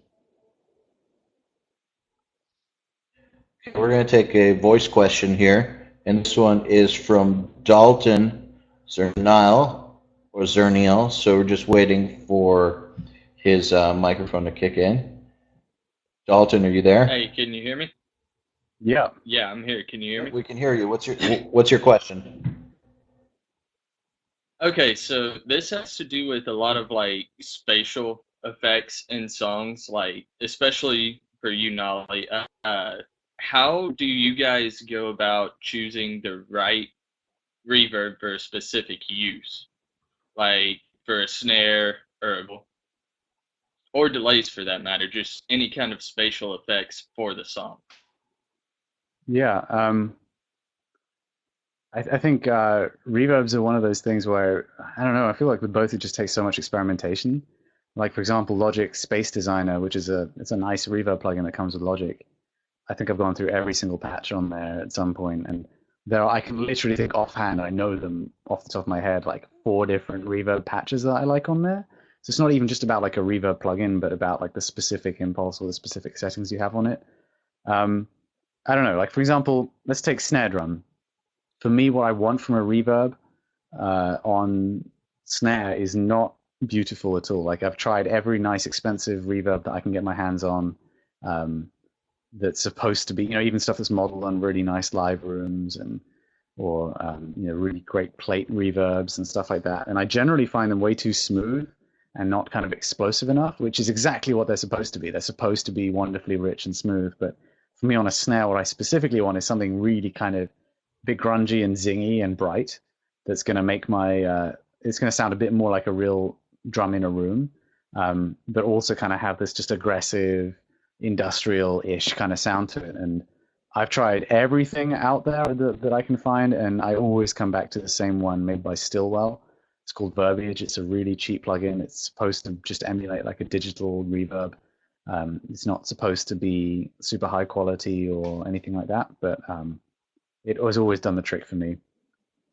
We're going to take a voice question here, and this one is from Dalton Zernile or Zerniel. So we're just waiting for his microphone to kick in. Dalton, are you there? Hey, can you hear me? Yeah. Yeah, I'm here. Can you hear me? We can hear you. What's your question? Okay, so this has to do with a lot of like spatial effects in songs, like especially for you, Nolly. How do you guys go about choosing the right reverb for a specific use, like for a snare or delays for that matter, just any kind of spatial effects for the song? Yeah. I think reverbs are one of those things where I don't know. I feel like with both it just takes so much experimentation. Like for example, Logic Space Designer, which is it's a nice reverb plugin that comes with Logic. I think I've gone through every single patch on there at some point, and I can literally think offhand. I know them off the top of my head, like 4 different reverb patches that I like on there. So it's not even just about like a reverb plugin, but about like the specific impulse or the specific settings you have on it. Um, I don't know. Like for example, let's take snare drum. For me, what I want from a reverb on snare is not beautiful at all. Like I've tried every nice expensive reverb that I can get my hands on. Um, that's supposed to be, even stuff that's modeled on really nice live rooms and or really great plate reverbs and stuff like that. And I generally find them way too smooth and not kind of explosive enough, which is exactly what they're supposed to be. They're supposed to be wonderfully rich and smooth. But for me on a snare, what I specifically want is something really kind of bit grungy and zingy and bright that's going to make it's going to sound a bit more like a real drum in a room, but also kind of have this just aggressive industrial-ish kind of sound to it. And I've tried everything out there that I can find, and I always come back to the same one made by Stillwell. It's called Verbiage. It's a really cheap plugin. It's supposed to just emulate like a digital reverb. It's not supposed to be super high quality or anything like that, but it has always done the trick for me.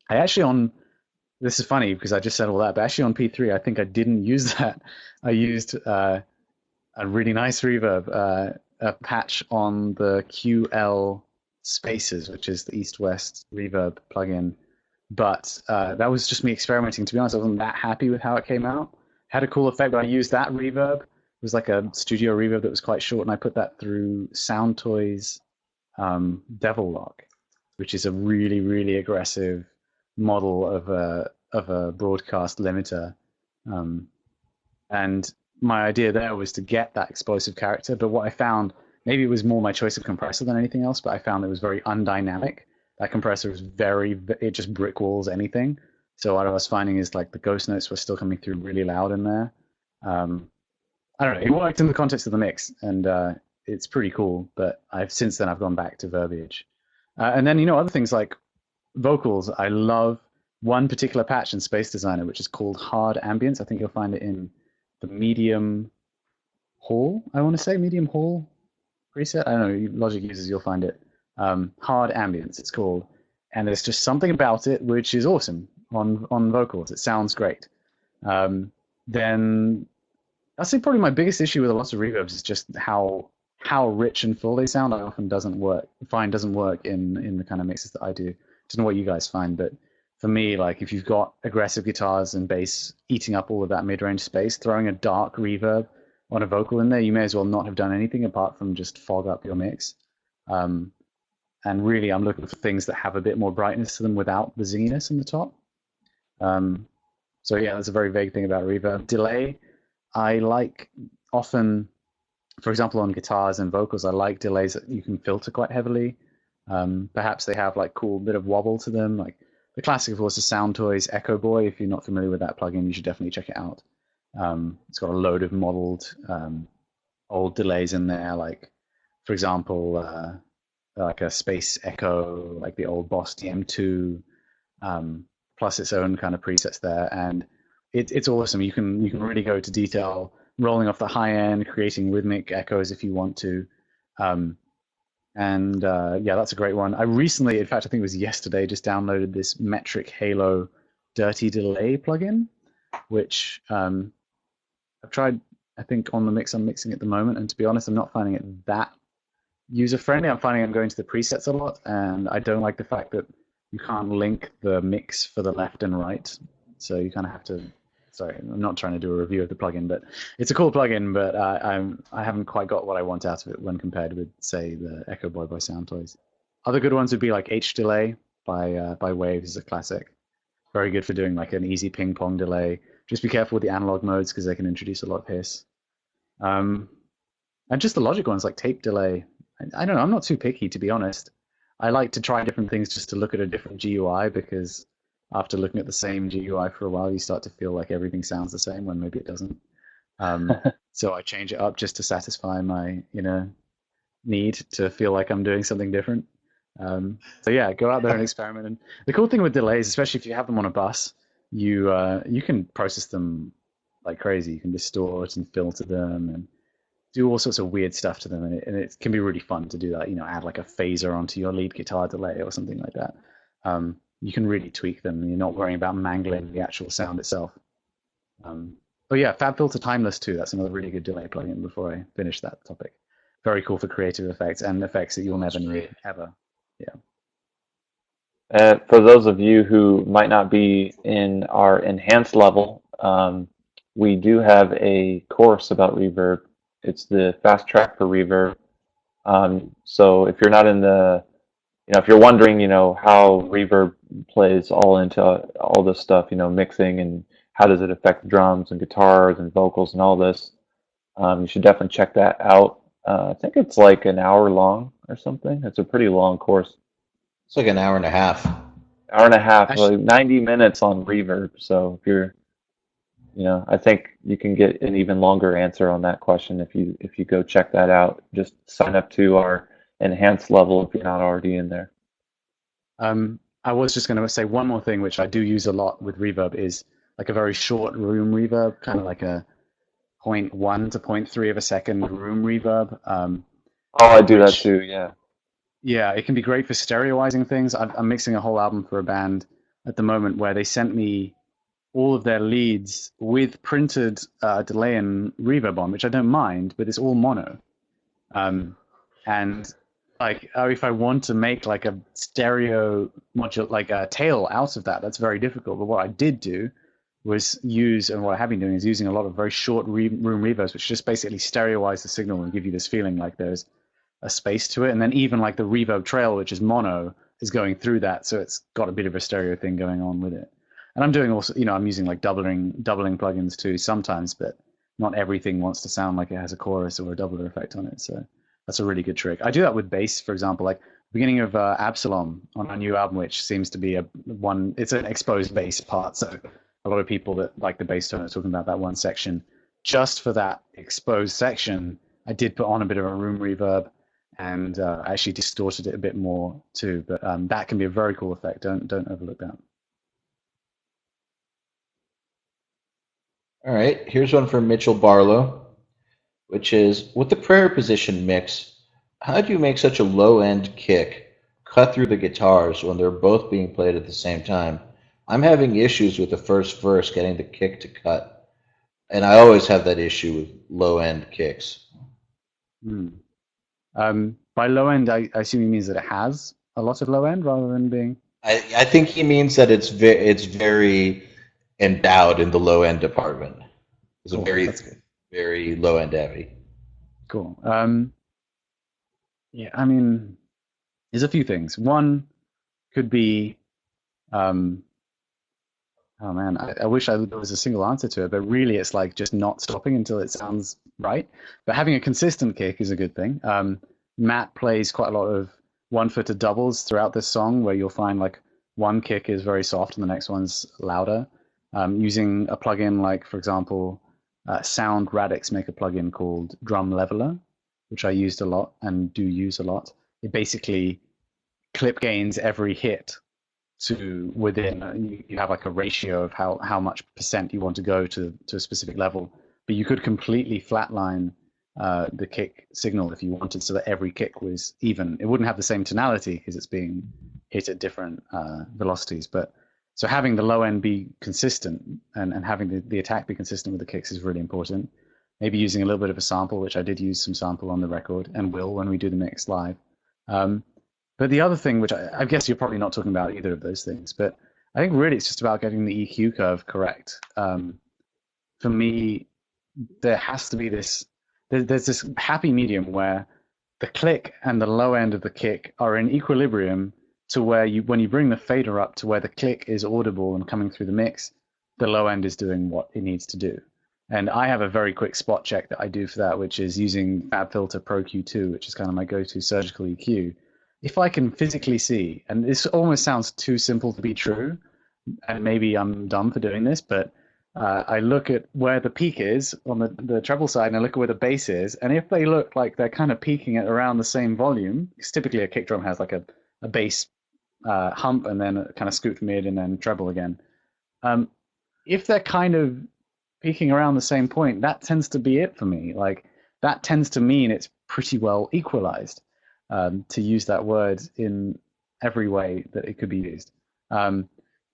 I actually this is funny because I just said all that, but actually on P3, I think I didn't use that. I used a really nice reverb, a patch on the QL Spaces, which is the East-West reverb plugin. But that was just me experimenting. To be honest, I wasn't that happy with how it came out. Had a cool effect, but I used that reverb. It was like a studio reverb that was quite short, and I put that through Soundtoys Devil Lock, which is a really, really aggressive model of a broadcast limiter. And my idea there was to get that explosive character, but what I found, maybe it was more my choice of compressor than anything else, but I found it was very undynamic. That compressor is it just brick walls anything. So what I was finding is like the ghost notes were still coming through really loud in there. Um, I don't know. It worked in the context of the mix, and it's pretty cool. But since then I've gone back to verbiage, and then other things like vocals. I love one particular patch in Space Designer, which is called Hard Ambience. I think you'll find it in the Medium Hall. I want to say Medium Hall preset. I don't know. Logic users, you'll find it. Hard Ambience, it's called, and there's just something about it which is awesome on vocals. It sounds great. Then I'd say probably my biggest issue with a lot of reverbs is just how rich and full they sound. I often doesn't work in the kind of mixes that I do. I don't know what you guys find, but for me, like if you've got aggressive guitars and bass eating up all of that mid-range space, throwing a dark reverb on a vocal in there, you may as well not have done anything apart from just fog up your mix. Um, and really, I'm looking for things that have a bit more brightness to them without the zinginess in the top. So yeah, that's a very vague thing about reverb. Delay, I like often, for example, on guitars and vocals, I like delays that you can filter quite heavily. Perhaps they have like cool bit of wobble to them. Like the classic, of course, is Soundtoys Echo Boy. If you're not familiar with that plugin, you should definitely check it out. It's got a load of modeled old delays in there, like for example, like a Space Echo, like the old Boss DM2, plus its own kind of presets there, and it's awesome. You can really go to detail, rolling off the high end, creating rhythmic echoes if you want to. Yeah, that's a great one. I recently, in fact, I think it was yesterday, just downloaded this Metric Halo Dirty Delay plugin, which I've tried, I think, on the mix I'm mixing at the moment, and to be honest, I'm not finding it that user-friendly. I'm finding I'm going to the presets a lot, and I don't like the fact that you can't link the mix for the left and right, so you kind of have to. Sorry, I'm not trying to do a review of the plugin, but it's a cool plugin, but I haven't quite got what I want out of it when compared with, say, the Echo Boy by Soundtoys. Other good ones would be like H Delay by Waves is a classic. Very good for doing like an easy ping pong delay. Just be careful with the analog modes because they can introduce a lot of hiss. And just the Logic ones like Tape Delay. I don't know. I'm not too picky, to be honest. I like to try different things just to look at a different GUI, because after looking at the same GUI for a while, you start to feel like everything sounds the same when maybe it doesn't. So I change it up just to satisfy my need to feel like I'm doing something different. So yeah, go out there and experiment. And the cool thing with delays, especially if you have them on a bus, you can process them like crazy. You can distort and filter them and do all sorts of weird stuff to them, and it can be really fun to do that. Add like a phaser onto your lead guitar delay or something like that. You can really tweak them, and you're not worrying about mangling the actual sound itself. But yeah, FabFilter Timeless too. That's another really good delay plugin. Before I finish that topic, very cool for creative effects and effects that you'll never need ever. Yeah. For those of you who might not be in our enhanced level, we do have a course about reverb. It's the fast track for reverb. So if you're not in the, if you're wondering, how reverb plays all into all this stuff, mixing and how does it affect drums and guitars and vocals and all this, you should definitely check that out. I think it's like an hour long or something. It's a pretty long course. It's like an hour and a half. Hour and a half, Actually, like 90 minutes on reverb. So if you're, I think you can get an even longer answer on that question if you go check that out. Just sign up to our enhanced level if you're not already in there. I was just going to say one more thing, which I do use a lot with reverb, is like a very short room reverb, kind of like a 0.1 to 0.3 of a second room reverb. I do that too, yeah. Yeah, it can be great for stereoizing things. I'm mixing a whole album for a band at the moment where they sent me all of their leads with printed delay and reverb on, which I don't mind, but it's all mono. And like, if I want to make like a stereo module, like a tail out of that, that's very difficult. But what I did do was use, and what I have been doing is using a lot of very short room reverbs, which just basically stereoize the signal and give you this feeling like there's a space to it. And then even like the reverb trail, which is mono, is going through that, so it's got a bit of a stereo thing going on with it. And I'm doing also, I'm using like doubling plugins too sometimes, but not everything wants to sound like it has a chorus or a doubler effect on it. So that's a really good trick. I do that with bass, for example. Like beginning of Absalom on our new album, which seems to be it's an exposed bass part. So a lot of people that like the bass tone are talking about that one section. Just for that exposed section, I did put on a bit of a room reverb and actually distorted it a bit more too. But that can be a very cool effect. Don't overlook that. All right, here's one from Mitchell Barlow, which is, with the prayer position mix, how do you make such a low end kick cut through the guitars when they're both being played at the same time? I'm having issues with the first verse getting the kick to cut, and I always have that issue with low end kicks. Hmm. By low end, I assume he means that it has a lot of low end rather than being. I think he means that it's very endowed in the low end department. It's a Cool. very That's good. very low end heavy. Cool. Yeah, I mean, there's a few things. One could be, um, oh man, I wish there was a single answer to it, but really it's like just not stopping until it sounds right. But having a consistent kick is a good thing. Matt plays quite a lot of one-footed doubles throughout this song, where you'll find like one kick is very soft and the next one's louder. Using a plugin like, for example, Sound Radix make a plugin called Drum Leveler, which I used a lot and do use a lot. It basically clip gains every hit to within you have like a ratio of how much percent you want to go to a specific level, but you could completely flatline the kick signal if you wanted, so that every kick was even. It wouldn't have the same tonality because it's being hit at different velocities, but so having the low end be consistent and having the attack be consistent with the kicks is really important. Maybe using a little bit of a sample, which I did use some sample on the record and will when we do the mix live. But the other thing, which I guess you're probably not talking about either of those things, but I think really it's just about getting the EQ curve correct. For me, there has to be there's this happy medium where the click and the low end of the kick are in equilibrium to where when you bring the fader up to where the click is audible and coming through the mix, the low end is doing what it needs to do. And I have a very quick spot check that I do for that, which is using FabFilter Pro Q2, which is kind of my go-to surgical EQ. If I can physically see, and this almost sounds too simple to be true, and maybe I'm dumb for doing this, but I look at where the peak is on the treble side, and I look at where the bass is, and if they look like they're kind of peaking at around the same volume, because typically a kick drum has like a bass hump and then a kind of scooped mid and then treble again. If they're kind of peaking around the same point, that tends to be it for me. Like that tends to mean it's pretty well equalized, to use that word in every way that it could be used.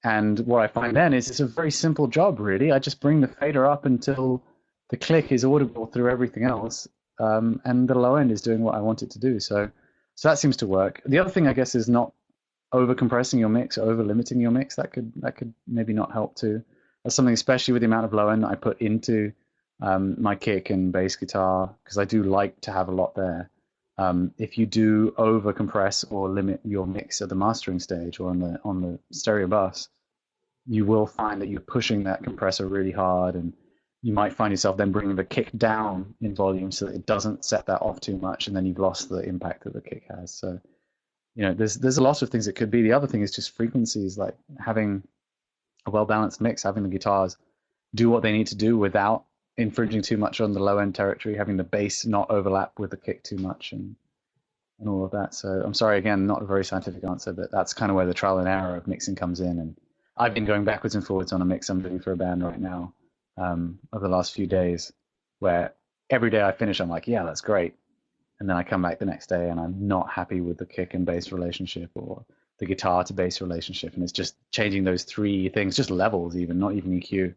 And what I find then is it's a very simple job, really. I just bring the fader up until the click is audible through everything else, and the low end is doing what I want it to do. So that seems to work. The other thing, I guess, is not over compressing your mix, over limiting your mix. That could maybe not help too. That's something, especially with the amount of low end that I put into my kick and bass guitar, because I do like to have a lot there. If you do over compress or limit your mix at the mastering stage or on the stereo bus, you will find that you're pushing that compressor really hard, and you might find yourself then bringing the kick down in volume so that it doesn't set that off too much, and then you've lost the impact that the kick has. So, there's a lot of things it could be. The other thing is just frequencies, like having a well-balanced mix, having the guitars do what they need to do without infringing too much on the low end territory, having the bass not overlap with the kick too much, and all of that. So I'm sorry, again, not a very scientific answer, but that's kind of where the trial and error of mixing comes in. And I've been going backwards and forwards on a mix I'm doing for a band right now, over the last few days, where every day I finish, I'm like, yeah, that's great. And then I come back the next day and I'm not happy with the kick and bass relationship or the guitar to bass relationship. And it's just changing those three things, just levels even, not even EQ,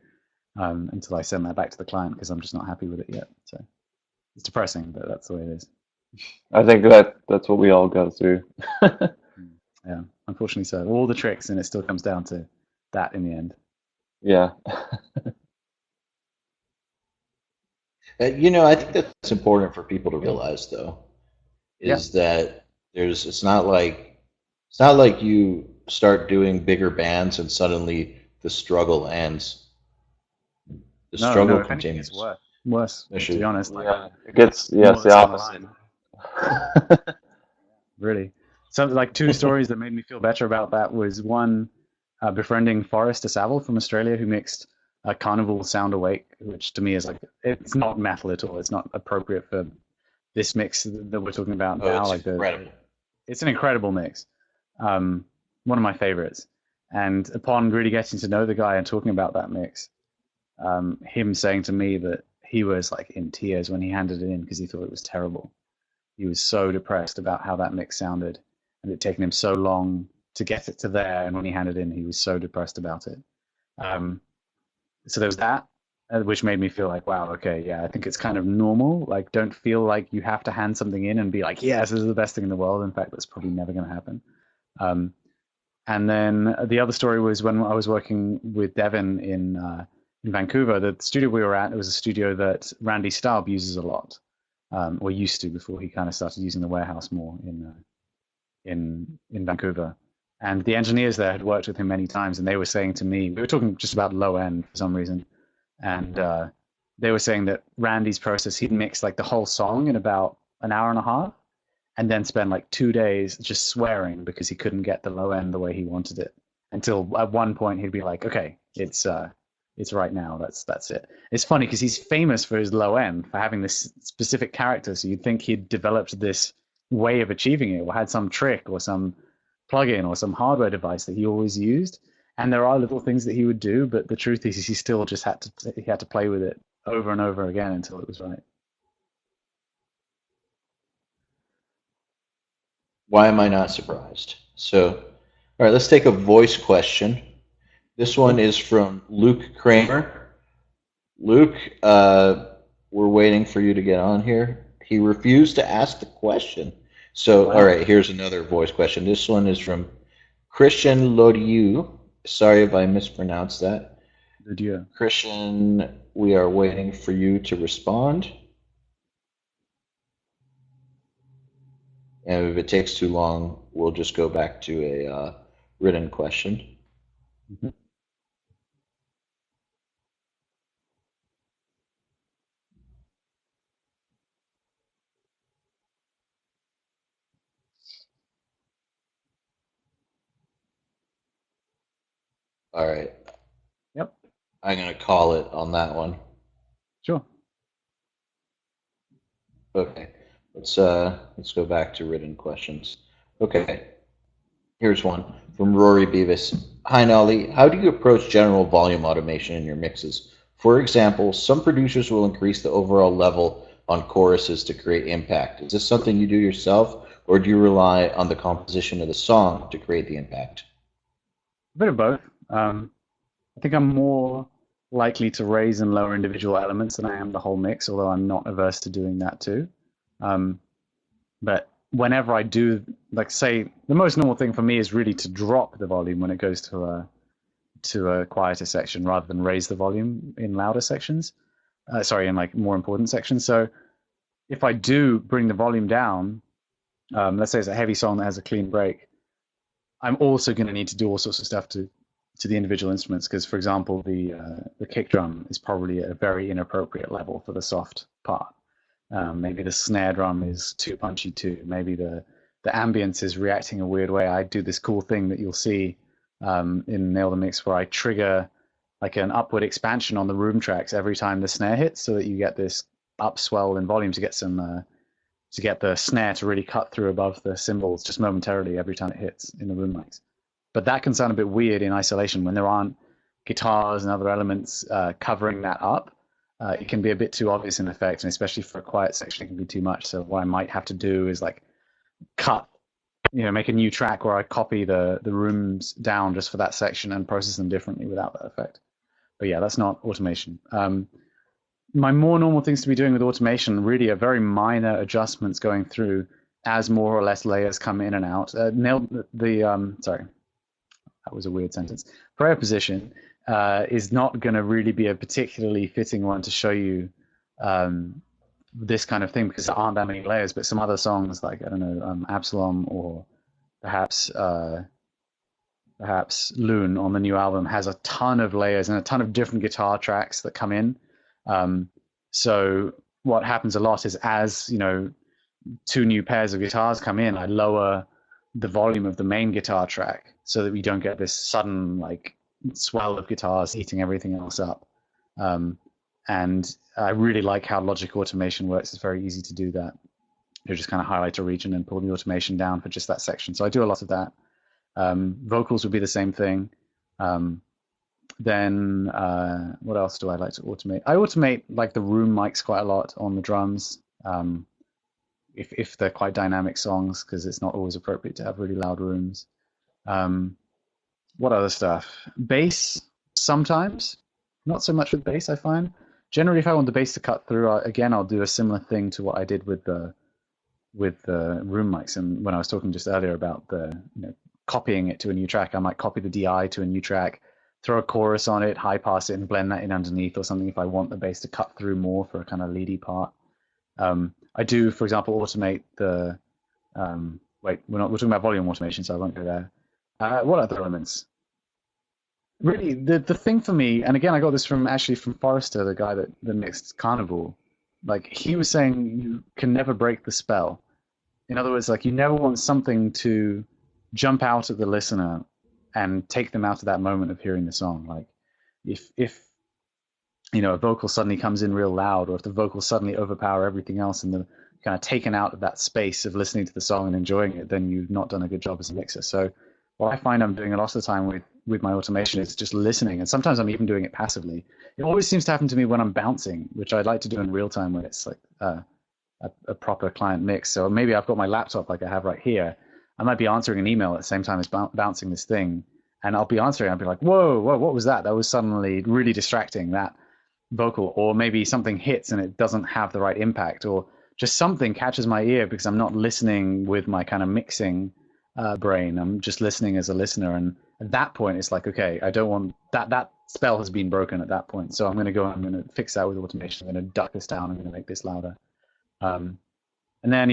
until I send that back to the client because I'm just not happy with it yet. So it's depressing, but that's the way it is. I think that's what we all go through. Yeah, unfortunately so. All the tricks, and it still comes down to that in the end. Yeah. I think that's important for people to realize, though, is that it's not like you start doing bigger bands and suddenly the struggle ends. The struggle continues. It's worse, to be honest. Yeah, it gets, yes, the opposite. Really. So like two stories that made me feel better about that was one, befriending Forrest Saville from Australia, who mixed Carnival Sound Awake, which to me is like, it's not metal at all. It's not appropriate for this mix that we're talking about Oh, now. it's Like incredible. it's an incredible mix, um, one of my favorites. And upon really getting to know the guy and talking about that mix, him saying to me that he was like in tears when he handed it in because he thought it was terrible. He was so depressed about how that mix sounded, and it had taken him so long to get it to there. And when he handed it in, he was so depressed about it. Um, so there was that, which made me feel like, wow, okay, yeah, I think it's kind of normal. Like, don't feel like you have to hand something in and be like, yes, this is the best thing in the world. In fact, that's probably never going to happen. Um, and then the other story was when I was working with Devin in Vancouver. The studio we were at, it was a studio that Randy Staub uses a lot, or used to before he kind of started using the warehouse more in Vancouver. And the engineers there had worked with him many times, and they were saying to me, we were talking just about low end for some reason, and they were saying that Randy's process, he'd mix like the whole song in about an hour and a half, and then spend like 2 days just swearing because he couldn't get the low end the way he wanted it. Until at one point he'd be like, okay, it's right now. That's it. It's funny because he's famous for his low end, for having this specific character. So you'd think he'd developed this way of achieving it, or had some trick or some plugin or some hardware device that he always used. And there are little things that he would do, but the truth is he still just had to play with it over and over again until it was right. Why am I not surprised? So, all right, let's take a voice question. This one is from Luke Kramer. Luke, we're waiting for you to get on here. He refused to ask the question. So, Wow. all right, here's another voice question. This one is from Christian Lodieu. Sorry if I mispronounced that. Adieu. Christian, we are waiting for you to respond. And if it takes too long, we'll just go back to a written question. Mhm. All right, Yep. I'm gonna call it on that one. Sure. Okay, let's go back to written questions. Okay, here's one from Rory Beavis. Hi Nolly, how do you approach general volume automation in your mixes? For example, some producers will increase the overall level on choruses to create impact. Is this something you do yourself, or do you rely on the composition of the song to create the impact? A bit of both. I think I'm more likely to raise and lower individual elements than I am the whole mix, although I'm not averse to doing that too. Um, but whenever I do, like say, the most normal thing for me is really to drop the volume when it goes to a quieter section rather than raise the volume in louder sections. Sorry, in like more important sections. So if I do bring the volume down, let's say it's a heavy song that has a clean break, I'm also going to need to do all sorts of stuff to the individual instruments because, for example, the kick drum is probably at a very inappropriate level for the soft part. Maybe the snare drum is too punchy too. Maybe the ambience is reacting a weird way. I do this cool thing that you'll see in Nail the Mix where I trigger like an upward expansion on the room tracks every time the snare hits, so that you get this upswell in volume to get the snare to really cut through above the cymbals just momentarily every time it hits in the room mics. But that can sound a bit weird in isolation when there aren't guitars and other elements covering that up. It can be a bit too obvious in effect, and especially for a quiet section, it can be too much. So what I might have to do is like cut, make a new track where I copy the rooms down just for that section and process them differently without that effect. But yeah, that's not automation. My more normal things to be doing with automation really are very minor adjustments going through as more or less layers come in and out. Sorry, that was a weird sentence. Prayer position is not going to really be a particularly fitting one to show you this kind of thing because there aren't that many layers. But some other songs like, I don't know, Absalom or perhaps Loon on the new album has a ton of layers and a ton of different guitar tracks that come in. So what happens a lot is as, two new pairs of guitars come in, I lower the volume of the main guitar track so that we don't get this sudden like swell of guitars eating everything else up. And I really like how logic automation works. It's very easy to do that. You just kind of highlight a region and pull the automation down for just that section. So I do a lot of that. Vocals would be the same thing. Then what else do I like to automate? I automate like the room mics quite a lot on the drums. If they're quite dynamic songs, because it's not always appropriate to have really loud rooms. What other stuff? Bass, sometimes. Not so much with bass, I find. Generally, if I want the bass to cut through, again, I'll do a similar thing to what I did with the room mics. And when I was talking just earlier about the copying it to a new track, I might copy the DI to a new track, throw a chorus on it, high pass it, and blend that in underneath or something if I want the bass to cut through more for a kind of leady part. I do, for example, automate the we're talking about volume automation, so I won't go there. What other elements? Really, the thing for me, and again, I got this from Forrester, the guy that mixed Carnival. Like, he was saying you can never break the spell. In other words, like, you never want something to jump out at the listener and take them out of that moment of hearing the song. Like, if a vocal suddenly comes in real loud, or if the vocals suddenly overpower everything else and they're kind of taken out of that space of listening to the song and enjoying it, then you've not done a good job as a mixer. So what I find I'm doing a lot of the time with my automation is just listening, and sometimes I'm even doing it passively. It always seems to happen to me when I'm bouncing, which I'd like to do in real time when it's like a proper client mix. So maybe I've got my laptop like I have right here. I might be answering an email at the same time as bouncing this thing, and I'll be answering. I'll be like, whoa, what was that? That was suddenly really distracting, that vocal. Or maybe something hits and it doesn't have the right impact, or just something catches my ear because I'm not listening with my kind of mixing brain. I'm just listening as a listener, and at that point it's like, okay, I don't want that spell has been broken at that point, so I'm going to fix that with automation. I'm going to duck this down, I'm going to make this louder. And then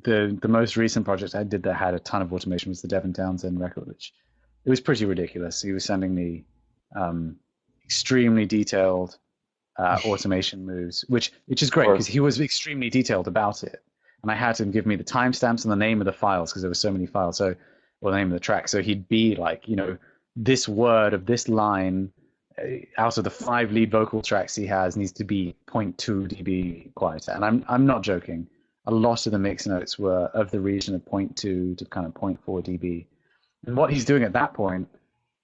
the most recent project I did that had a ton of automation was the Devin Townsend record, which it was pretty ridiculous. He was sending me extremely detailed automation moves, which is great because he was extremely detailed about it. And I had him give me the timestamps and the name of the files because there were so many files. So, or the name of the track. So he'd be like, this word of this line out of the 5 lead vocal tracks he has needs to be 0.2 dB quieter. And I'm not joking. A lot of the mix notes were of the region of 0.2 to kind of 0.4 dB. And what he's doing at that point,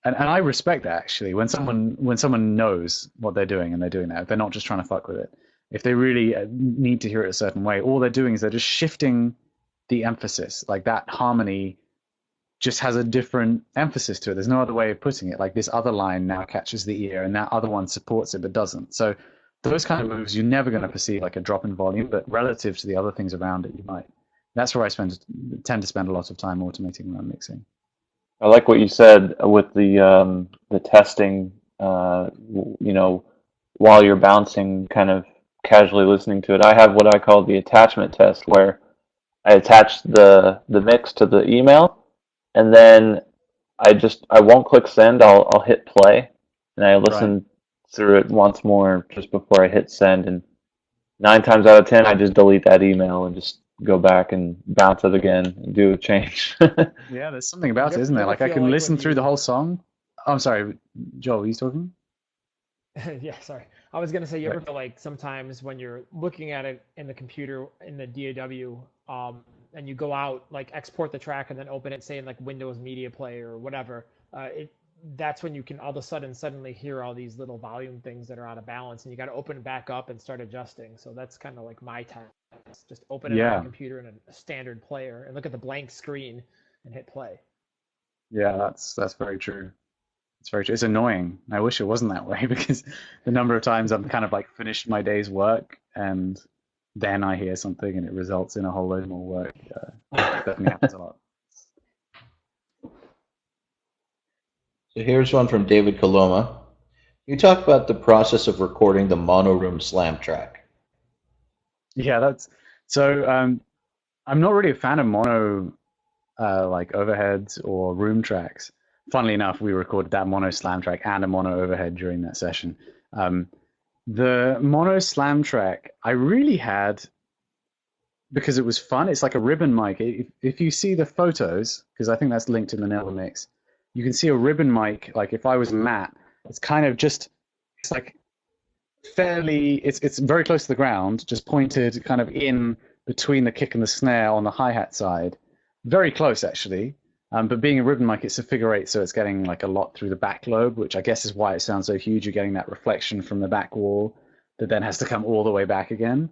and I respect that actually, when someone knows what they're doing and they're doing that, they're not just trying to fuck with it. If they really need to hear it a certain way, all they're doing is they're just shifting the emphasis. Like, that harmony just has a different emphasis to it. There's no other way of putting it. Like, this other line now catches the ear and that other one supports it but doesn't. So those kind of moves, you're never going to perceive like a drop in volume, but relative to the other things around it, you might. That's where I tend to spend a lot of time automating when I'm mixing. I like what you said with the testing, while you're bouncing, kind of casually listening to it. I have what I call the attachment test, where I attach the mix to the email, and then I won't click send. I'll hit play, and I listen through it once more just before I hit send. And 9 times out of 10, I just delete that email and just go back and bounce it again and do a change. Yeah, there's something about it, isn't there? Like, I can listen through the whole song. Oh, I'm sorry, Joel, are you talking? Yeah, sorry. I was gonna say, you ever feel like sometimes when you're looking at it in the computer in the DAW, and you go out, like, export the track and then open it, say in like Windows Media Player or whatever, that's when you can all of a sudden suddenly hear all these little volume things that are out of balance, and you got to open it back up and start adjusting. So that's kind of like my task. Just open it on the computer in a standard player and look at the blank screen and hit play. Yeah, that's very true. It's very true. It's annoying. I wish it wasn't that way, because the number of times I've kind of like finished my day's work and then I hear something and it results in a whole load more work. It definitely happens a lot. So here's one from David Coloma. You talk about the process of recording the mono room slam track. Yeah, that's so. I'm not really a fan of mono like overheads or room tracks. Funnily enough, we recorded that mono slam track and a mono overhead during that session. The mono slam track, I really had because it was fun. It's like a ribbon mic. If you see the photos, because I think that's linked in the Nella mix, you can see a ribbon mic. Like if I was Matt, it's kind of just, it's like fairly, it's very close to the ground, just pointed kind of in between the kick and the snare on the hi-hat side. Very close, actually. But being a ribbon mic, it's a figure eight, so it's getting like a lot through the back lobe, which I guess is why it sounds so huge. You're getting that reflection from the back wall that then has to come all the way back again.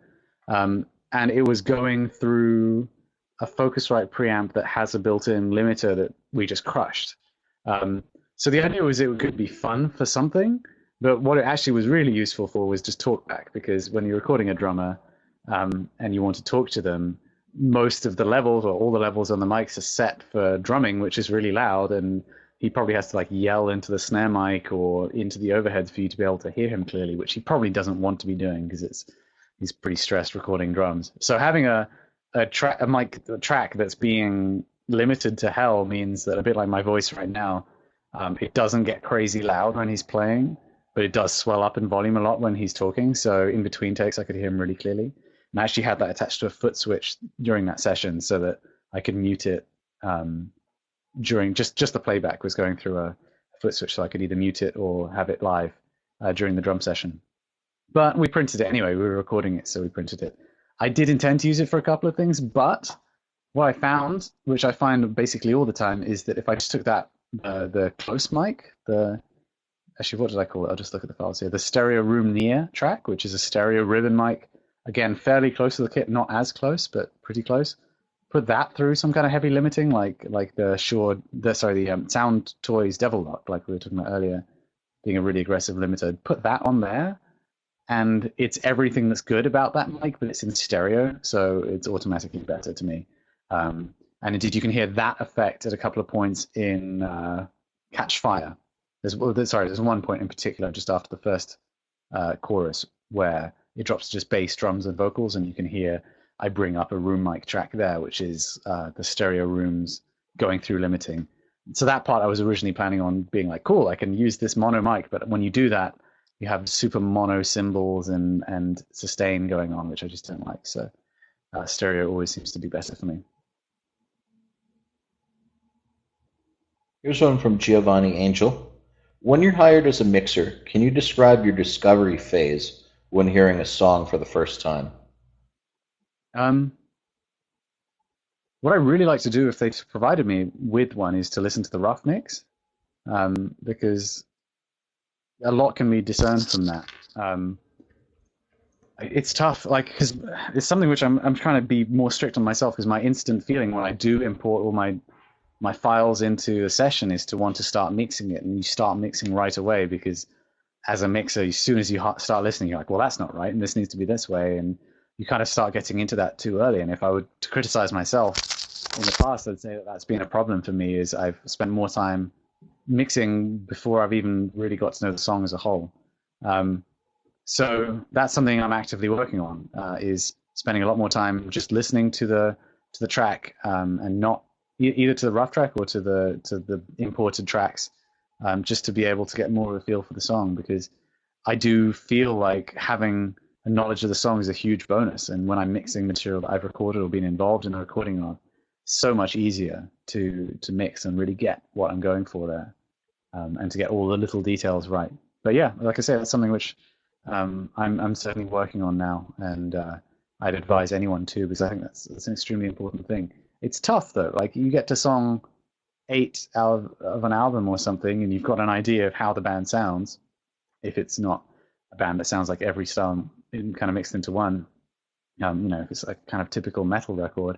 And it was going through a Focusrite preamp that has a built-in limiter that we just crushed. So the idea was it could be fun for something, but what it actually was really useful for was just talkback, because when you're recording a drummer and you want to talk to them, most of the levels or all the levels on the mics are set for drumming, which is really loud, and he probably has to like yell into the snare mic or into the overheads for you to be able to hear him clearly, which he probably doesn't want to be doing because he's pretty stressed recording drums. So having a track that's being limited to hell means that, a bit like my voice right now, it doesn't get crazy loud when he's playing, but it does swell up in volume a lot when he's talking. So in between takes, I could hear him really clearly. And I actually had that attached to a foot switch during that session so that I could mute it during just the playback was going through a foot switch, so I could either mute it or have it live during the drum session. But we printed it anyway. We were recording it, so we printed it. I did intend to use it for a couple of things, but what I found, which I find basically all the time, is that if I just took that, the close mic, actually, what did I call it? I'll just look at the files here. The Stereo Room Near track, which is a stereo ribbon mic, again, fairly close to the kit, not as close, but pretty close. Put that through some kind of heavy limiting, like the Sound Toys Devil Lock, like we were talking about earlier, being a really aggressive limiter. Put that on there, and it's everything that's good about that mic, but it's in stereo, so it's automatically better to me. And indeed, you can hear that effect at a couple of points in Catch Fire. There's one point in particular just after the first chorus where it drops to just bass, drums, and vocals, and you can hear I bring up a room mic track there, which is the stereo rooms going through limiting. So that part I was originally planning on being like, cool, I can use this mono mic, but when you do that, you have super mono cymbals and sustain going on, which I just don't like. So stereo always seems to be better for me. Here's one from Giovanni Angel. When you're hired as a mixer, can you describe your discovery phase when hearing a song for the first time? What I really like to do, if they've provided me with one, is to listen to the rough mix, because a lot can be discerned from that. It's tough, like, because it's something which I'm trying to be more strict on myself, because my instant feeling when I do import all my files into a session is to want to start mixing it, and you start mixing right away, because as a mixer, as soon as you start listening, you're like, well, that's not right, and this needs to be this way, and you kind of start getting into that too early. And if I were to criticize myself in the past, I'd say that that's been a problem for me, is I've spent more time mixing before I've even really got to know the song as a whole. So that's something I'm actively working on, is spending a lot more time just listening to the track, and not either to the rough track or to the imported tracks, just to be able to get more of a feel for the song, because I do feel like having a knowledge of the song is a huge bonus. And when I'm mixing material that I've recorded or been involved in the recording of, so much easier to mix and really get what I'm going for there, and to get all the little details right. But yeah, like I say, that's something which I'm certainly working on now, and I'd advise anyone to, because I think that's an extremely important thing. It's tough though, like you get to song 8 out of an album or something, and you've got an idea of how the band sounds. If it's not a band that sounds like every style kind of mixed into one, if it's a kind of typical metal record,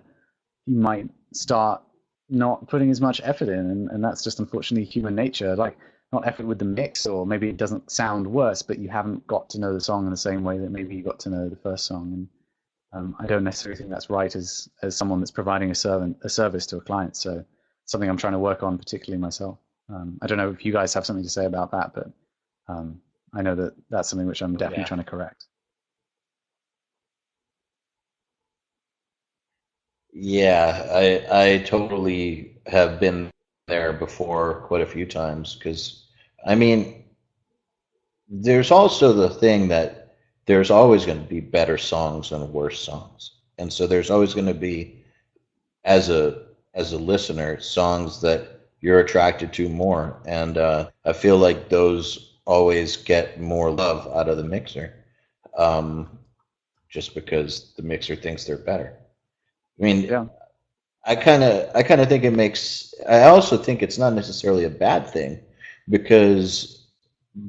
you might start not putting as much effort in, and that's just unfortunately human nature. Like, not effort with the mix, or maybe it doesn't sound worse, but you haven't got to know the song in the same way that maybe you got to know the first song. And I don't necessarily think that's right as someone that's providing a service to a client. So something I'm trying to work on, particularly myself. I don't know if you guys have something to say about that, but I know that that's something which I'm definitely trying to correct. Yeah, I totally have been there before quite a few times, because, I mean, there's also the thing that there's always going to be better songs and worse songs. And so there's always going to be, as a listener, songs that you're attracted to more, and I feel like those always get more love out of the mixer, um, just because the mixer thinks they're better. I mean, Yeah. I kind of think it makes. I also think it's not necessarily a bad thing, because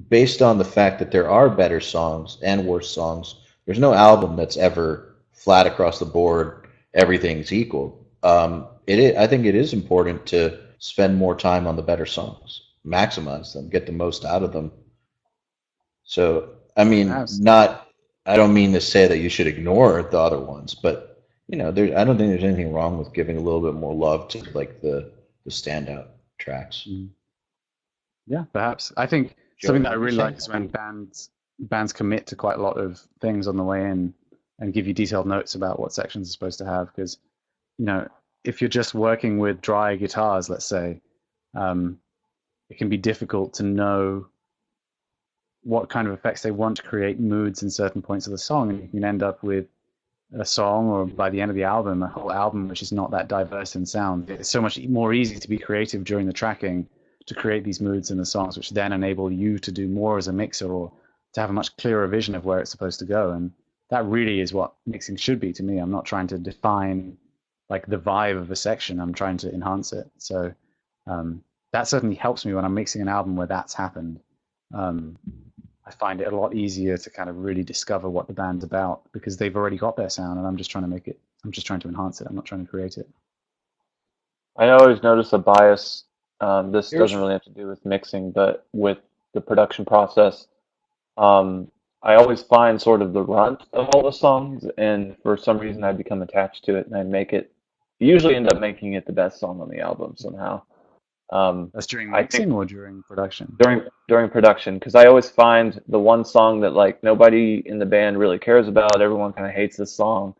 based on the fact that there are better songs and worse songs, there's no album that's ever flat across the board. Everything's equal. I think it is important to spend more time on the better songs, maximize them, get the most out of them. So, I mean, Perhaps. not. I don't mean to say that you should ignore the other ones, but I don't think there's anything wrong with giving a little bit more love to like the standout tracks. Mm. Yeah, perhaps. I think Joey, something that I what were you really saying? like is when bands commit to quite a lot of things on the way in and give you detailed notes about what sections are supposed to have. Because, you know, if you're just working with dry guitars, let's say, um, it can be difficult to know what kind of effects they want to create moods in certain points of the song, and you can end up with a song, or by the end of the album, a whole album which is not that diverse in sound. It's so much more easy to be creative during the tracking to create these moods in the songs, which then enable you to do more as a mixer, or to have a much clearer vision of where it's supposed to go. And that really is what mixing should be to me. I'm not trying to define like the vibe of a section. I'm trying to enhance it. So that certainly helps me when I'm mixing an album where that's happened. Um, I find it a lot easier to kind of really discover what the band's about, because they've already got their sound and I'm just trying to make it, I'm just trying to enhance it. I'm not trying to create it. I always notice a bias. This Here's doesn't really have to do with mixing, but with the production process. Um, I always find sort of the runt of all the songs, and for some reason I become attached to it, and I make it. Usually end up making it the best song on the album somehow. That's during I think mixing or during production? during production, because I always find the one song that like nobody in the band really cares about. Everyone kind of hates this song,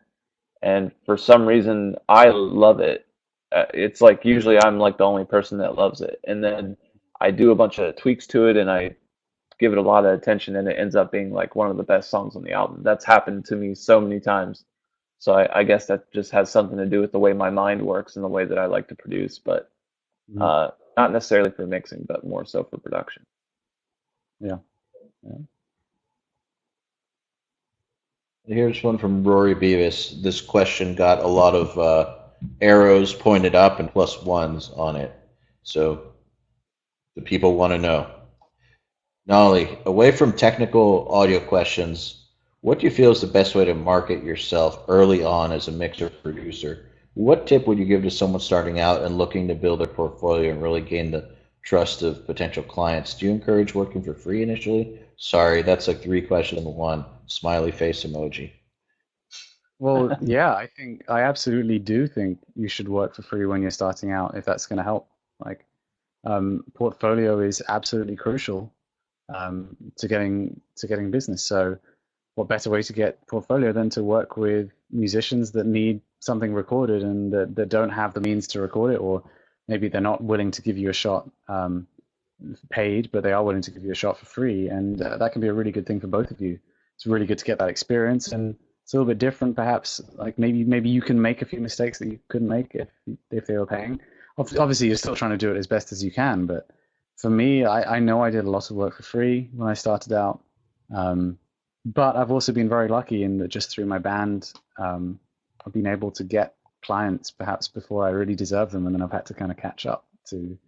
and for some reason I love it. It's like usually I'm like the only person that loves it, and then I do a bunch of tweaks to it, and I give it a lot of attention, and it ends up being like one of the best songs on the album. That's happened to me so many times. So I guess that just has something to do with the way my mind works and the way that I like to produce, but Mhm. uh, not necessarily for mixing, but more so for production. Yeah. Yeah. Here's one from Rory Beavis. This question got a lot of arrows pointed up and plus ones on it. So the people want to know. Nolly, away from technical audio questions, what do you feel is the best way to market yourself early on as a mixer producer? What tip would you give to someone starting out and looking to build their portfolio and really gain the trust of potential clients? Do you encourage working for free initially? Sorry, that's like three questions in one. Smiley face emoji. Well, yeah, I absolutely do think you should work for free when you're starting out, if that's going to help. Like, portfolio is absolutely crucial to getting business. So, what better way to get portfolio than to work with musicians that need something recorded and that don't have the means to record it, or maybe they're not willing to give you a shot paid, but they are willing to give you a shot for free, and that can be a really good thing for both of you. It's really good to get that experience, and it's a little bit different, perhaps. Like maybe you can make a few mistakes that you couldn't make if they were paying. Obviously, you're still trying to do it as best as you can, but for me, I know I did a lot of work for free when I started out. Um, but I've also been very lucky in that just through my band, I've been able to get clients perhaps before I really deserve them, and then I've had to kind of catch up to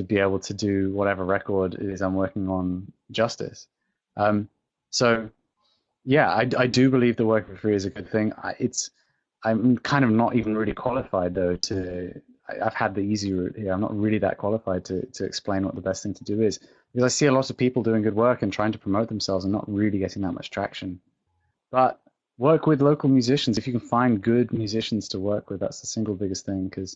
be able to do whatever record it is I'm working on justice. Um, so yeah, I do believe the work for free is a good thing. I'm kind of not even really qualified though I've had the easy route here. I'm not really that qualified to explain what the best thing to do is, because I see a lot of people doing good work and trying to promote themselves and not really getting that much traction. But work with local musicians. If you can find good musicians to work with, that's the single biggest thing, because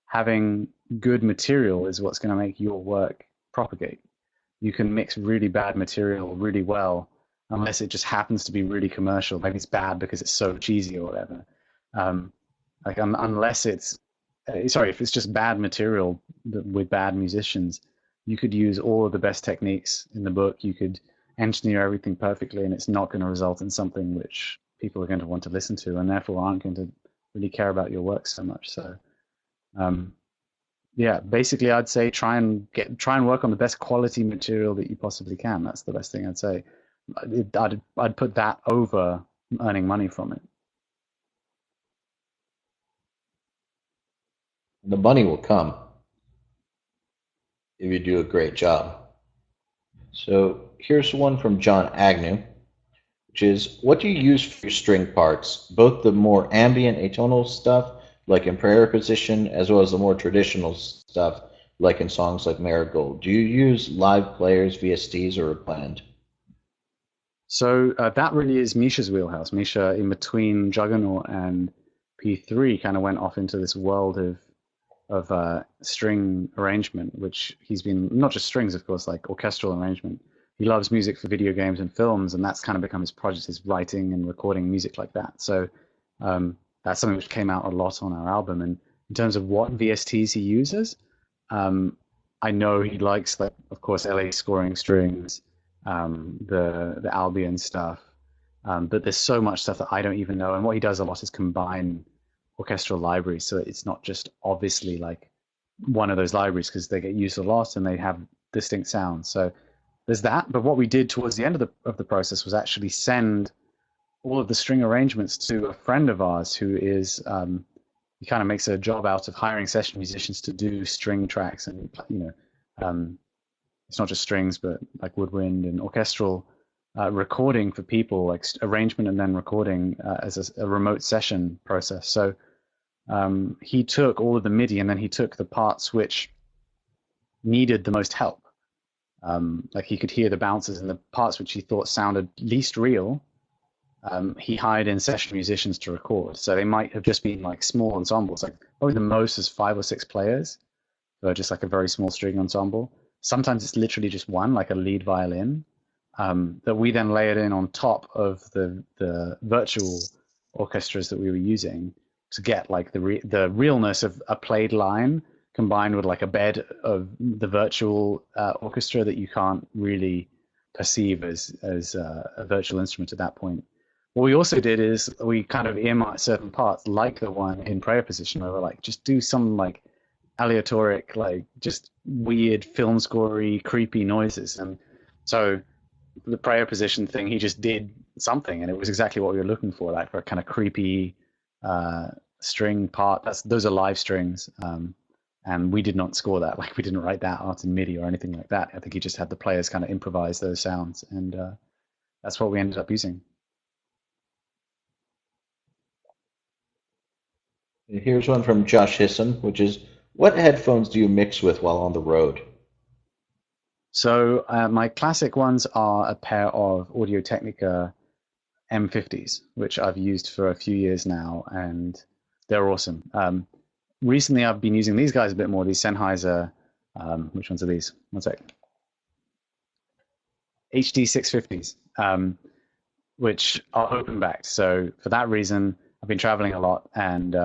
having good material is what's going to make your work propagate. You can mix really bad material really well, unless it just happens to be really commercial. Maybe it's bad because it's so cheesy or whatever. Um, unless it's sorry, if it's just bad material with bad musicians, you could use all of the best techniques in the book. You could engineer everything perfectly, and it's not going to result in something which people are going to want to listen to, and therefore aren't going to really care about your work so much. So, yeah, basically, I'd say try and work on the best quality material that you possibly can. That's the best thing I'd say. I'd put that over earning money from it. The money will come if you do a great job. So here's one from John Agnew, which is, what do you use for your string parts? Both the more ambient atonal stuff, like in prayer position, as well as the more traditional stuff, like in songs like Marigold. Do you use live players, VSTs, or planned? So that really is Misha's wheelhouse. Misha, in between Juggernaut and P3, kind of went off into this world of string arrangement, which he's been, not just strings, of course, like orchestral arrangement. He loves music for video games and films, and that's kind of become his project, is writing and recording music like that. So that's something which came out a lot on our album. And in terms of what VSTs he uses, I know he likes, like, of course, LA scoring strings, the Albion stuff, but there's so much stuff that I don't even know. And what he does a lot is combine orchestral libraries, so it's not just obviously like one of those libraries, because they get used a lot and they have distinct sounds. So there's that. But what we did towards the end of the process was actually send all of the string arrangements to a friend of ours who is he kind of makes a job out of hiring session musicians to do string tracks, and it's not just strings, but like woodwind and orchestral recording for people, like arrangement and then recording as a remote session process. So he took all of the MIDI, and then he took the parts which needed the most help. Like he could hear the bounces, and the parts which he thought sounded least real, he hired in session musicians to record. So they might have just been like small ensembles, like probably the most is 5 or 6 players, so just like a very small string ensemble. Sometimes it's literally just one, like a lead violin, that we then layered in on top of the virtual orchestras that we were using to get like the realness of a played line combined with like a bed of the virtual orchestra that you can't really perceive as a virtual instrument at that point. What we also did is we kind of earmarked certain parts, like the one in prayer position, where we're like, just do some like aleatoric, like just weird film scorey, creepy noises. And so the prayer position thing, he just did something, and it was exactly what we were looking for, like for a kind of creepy string part. Those are live strings, and we did not score that. Like we didn't write that out in MIDI or anything like that. I think he just had the players kind of improvise those sounds, and that's what we ended up using. Here's one from Josh Hissom, which is, what headphones do you mix with while on the road? So my classic ones are a pair of Audio-Technica M50s, which I've used for a few years now, and they're awesome. Recently, I've been using these guys a bit more, these Sennheiser, which ones are these? One sec. HD 650s, which are open-backed. So for that reason, I've been traveling a lot, and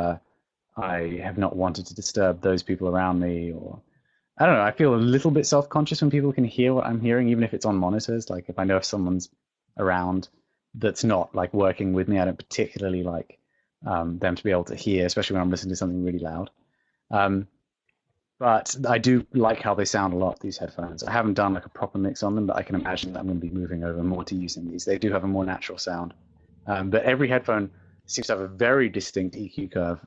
I have not wanted to disturb those people around me, or I don't know, I feel a little bit self-conscious when people can hear what I'm hearing, even if it's on monitors. Like if I know if someone's around that's not like working with me, I don't particularly like them to be able to hear, especially when I'm listening to something really loud. But I do like how they sound a lot, these headphones. I haven't done like a proper mix on them, but I can imagine that I'm going to be moving over more to using these. They do have a more natural sound. But every headphone seems to have a very distinct EQ curve.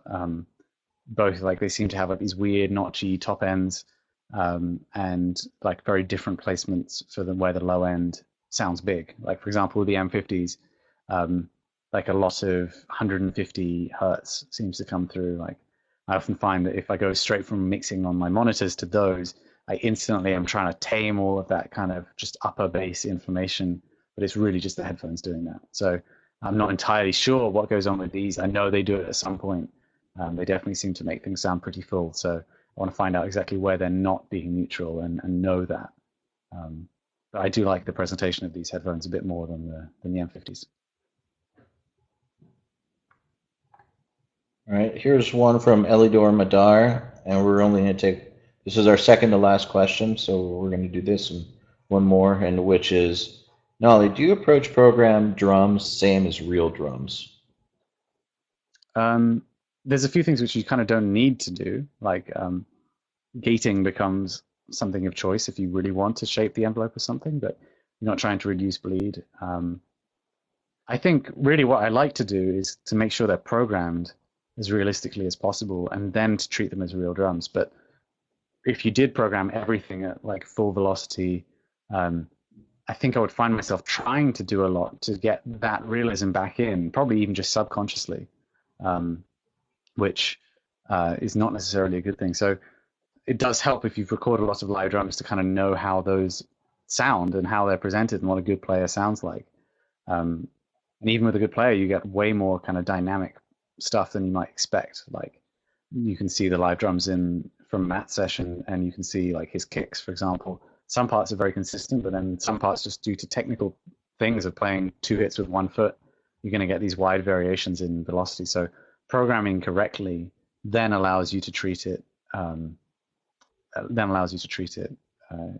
Both like they seem to have like these weird notchy top ends, and like very different placements for them where the low end sounds big. Like for example, with the M50s, like a lot of 150 hertz seems to come through. Like I often find that if I go straight from mixing on my monitors to those, I instantly am trying to tame all of that kind of just upper bass information, but it's really just the headphones doing that. So I'm not entirely sure what goes on with these. I know they do it at some point. They definitely seem to make things sound pretty full. So I want to find out exactly where they're not being neutral and know that. But I do like the presentation of these headphones a bit more than the M50s. All right, here's one from Elidor Madar, and we're only going to take, this is our second to last question, so we're going to do this and one more, and which is, Nolly, do you approach program drums same as real drums? There's a few things which you kind of don't need to do, like gating becomes something of choice if you really want to shape the envelope or something, but you're not trying to reduce bleed. I think really what I like to do is to make sure they're programmed as realistically as possible and then to treat them as real drums. But if you did program everything at like full velocity, I think I would find myself trying to do a lot to get that realism back in, probably even just subconsciously, which is not necessarily a good thing. So it does help if you've recorded lots of live drums to kind of know how those sound and how they're presented and what a good player sounds like. And even with a good player, you get way more kind of dynamic stuff than you might expect. Like you can see the live drums in from Matt's session, and you can see like his kicks, for example. Some parts are very consistent, but then some parts, just due to technical things of playing two hits with 1 foot, you're going to get these wide variations in velocity. So programming correctly then allows you to treat it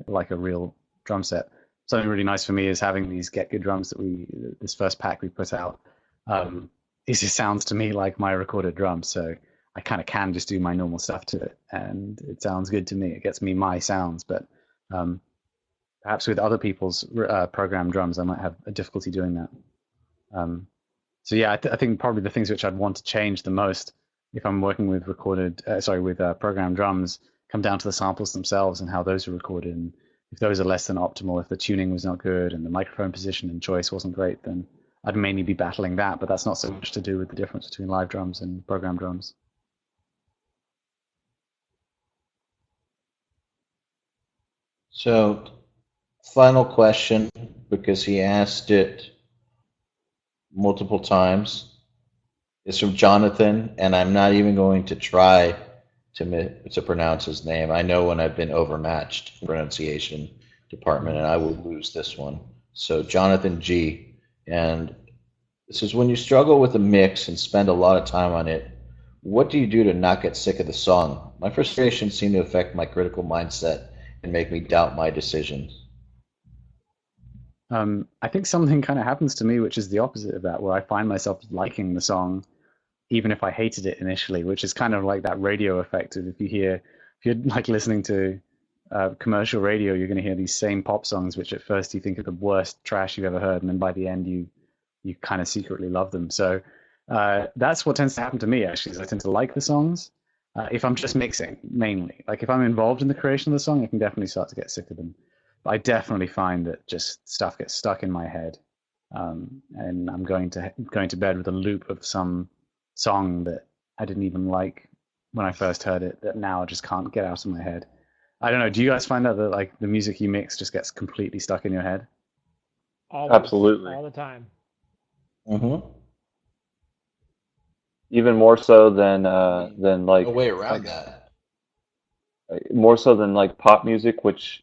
like a real drum set. Something really nice for me is having these Get Good drums this first pack we put out. It just sounds to me like my recorded drums, so I kind of can just do my normal stuff to it, and it sounds good to me. It gets me my sounds, but perhaps with other people's programmed drums, I might have a difficulty doing that. So yeah, I think probably the things which I'd want to change the most if I'm working with programmed drums come down to the samples themselves and how those are recorded. And if those are less than optimal, if the tuning was not good and the microphone position and choice wasn't great, then I'd mainly be battling that. But that's not so much to do with the difference between live drums and programmed drums. So, final question, because he asked it multiple times, is from Jonathan, and I'm not even going to try to pronounce his name. I know when I've been overmatched in pronunciation department, and I will lose this one. So Jonathan G. And this is when you struggle with a mix and spend a lot of time on it, what do you do to not get sick of the song? My frustrations seem to affect my critical mindset and make me doubt my decisions. I think something kind of happens to me, which is the opposite of that, where I find myself liking the song, even if I hated it initially, which is kind of like that radio effect of if you're like listening to commercial radio, you're going to hear these same pop songs, which at first you think are the worst trash you've ever heard, and then by the end you kind of secretly love them. So that's what tends to happen to me, actually, is I tend to like the songs. If I'm just mixing, mainly. Like if I'm involved in the creation of the song, I can definitely start to get sick of them. But I definitely find that just stuff gets stuck in my head, and I'm going to bed with a loop of some song that I didn't even like when I first heard it, that now I just can't get out of my head. I don't know. Do you guys find out that like the music you mix just gets completely stuck in your head? Always, Absolutely. all the time. Mm-hmm. Even more so than like No way around that. more so than like pop music, which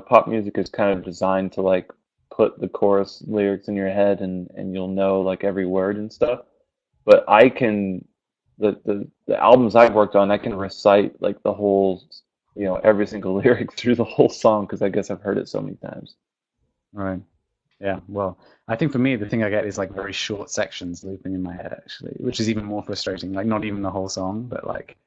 pop music is kind of designed to like put the chorus lyrics in your head and you'll know like every word and stuff. But I can the albums I've worked on, I can recite like the whole every single lyric through the whole song because I guess I've heard it so many times. Right. Yeah. Well, I think for me, the thing I get is like very short sections looping in my head, actually, which is even more frustrating. Like not even the whole song, but like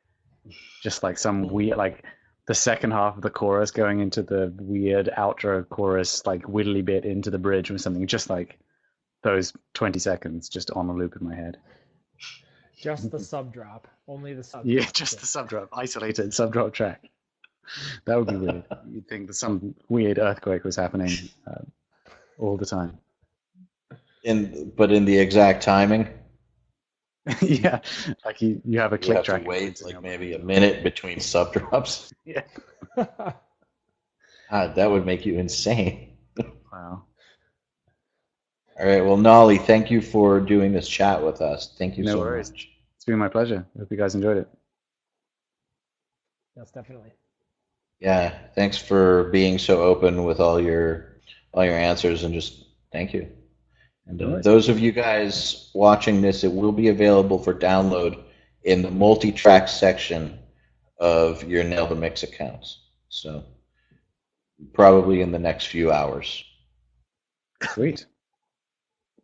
just like some weird, like the second half of the chorus going into the weird outro chorus, like widdly bit into the bridge or something. Just like those 20 seconds just on a loop in my head. Just the sub drop. Only the sub. Yeah, just the sub drop, isolated sub drop track. That would be weird. You'd think that some weird earthquake was happening all the time. But in the exact timing, Yeah, like you have a you click have track. to wait like maybe a minute between sub drops. Yeah. That would make you insane. Wow. All right, well, Nolly, thank you for doing this chat with us. Thank you No so worries. much. It's been my pleasure. Hope you guys enjoyed it. Yes, definitely. Yeah, thanks for being so open with all your answers, and just thank you. And No worries. those of you guys watching this, it will be available for download in the multi-track section of your Nail the Mix accounts. So probably in the next few hours. Sweet.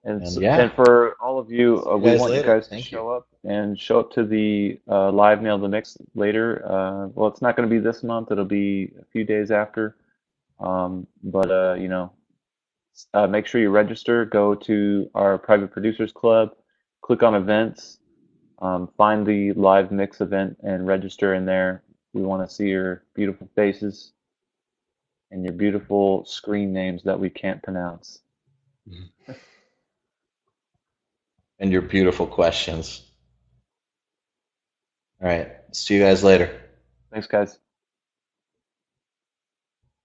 And, And so, yeah. and for all of you, See you we guys want you later. guys to Thank show up and show up to the live Nail the Mix later. Well, it's not going to be this month. It'll be a few days after. But make sure you register. Go to our Private Producers Club, click on events, find the live mix event, and register in there. We want to see your beautiful faces and your beautiful screen names that we can't pronounce. And your beautiful questions. All right. See you guys later. Thanks, guys.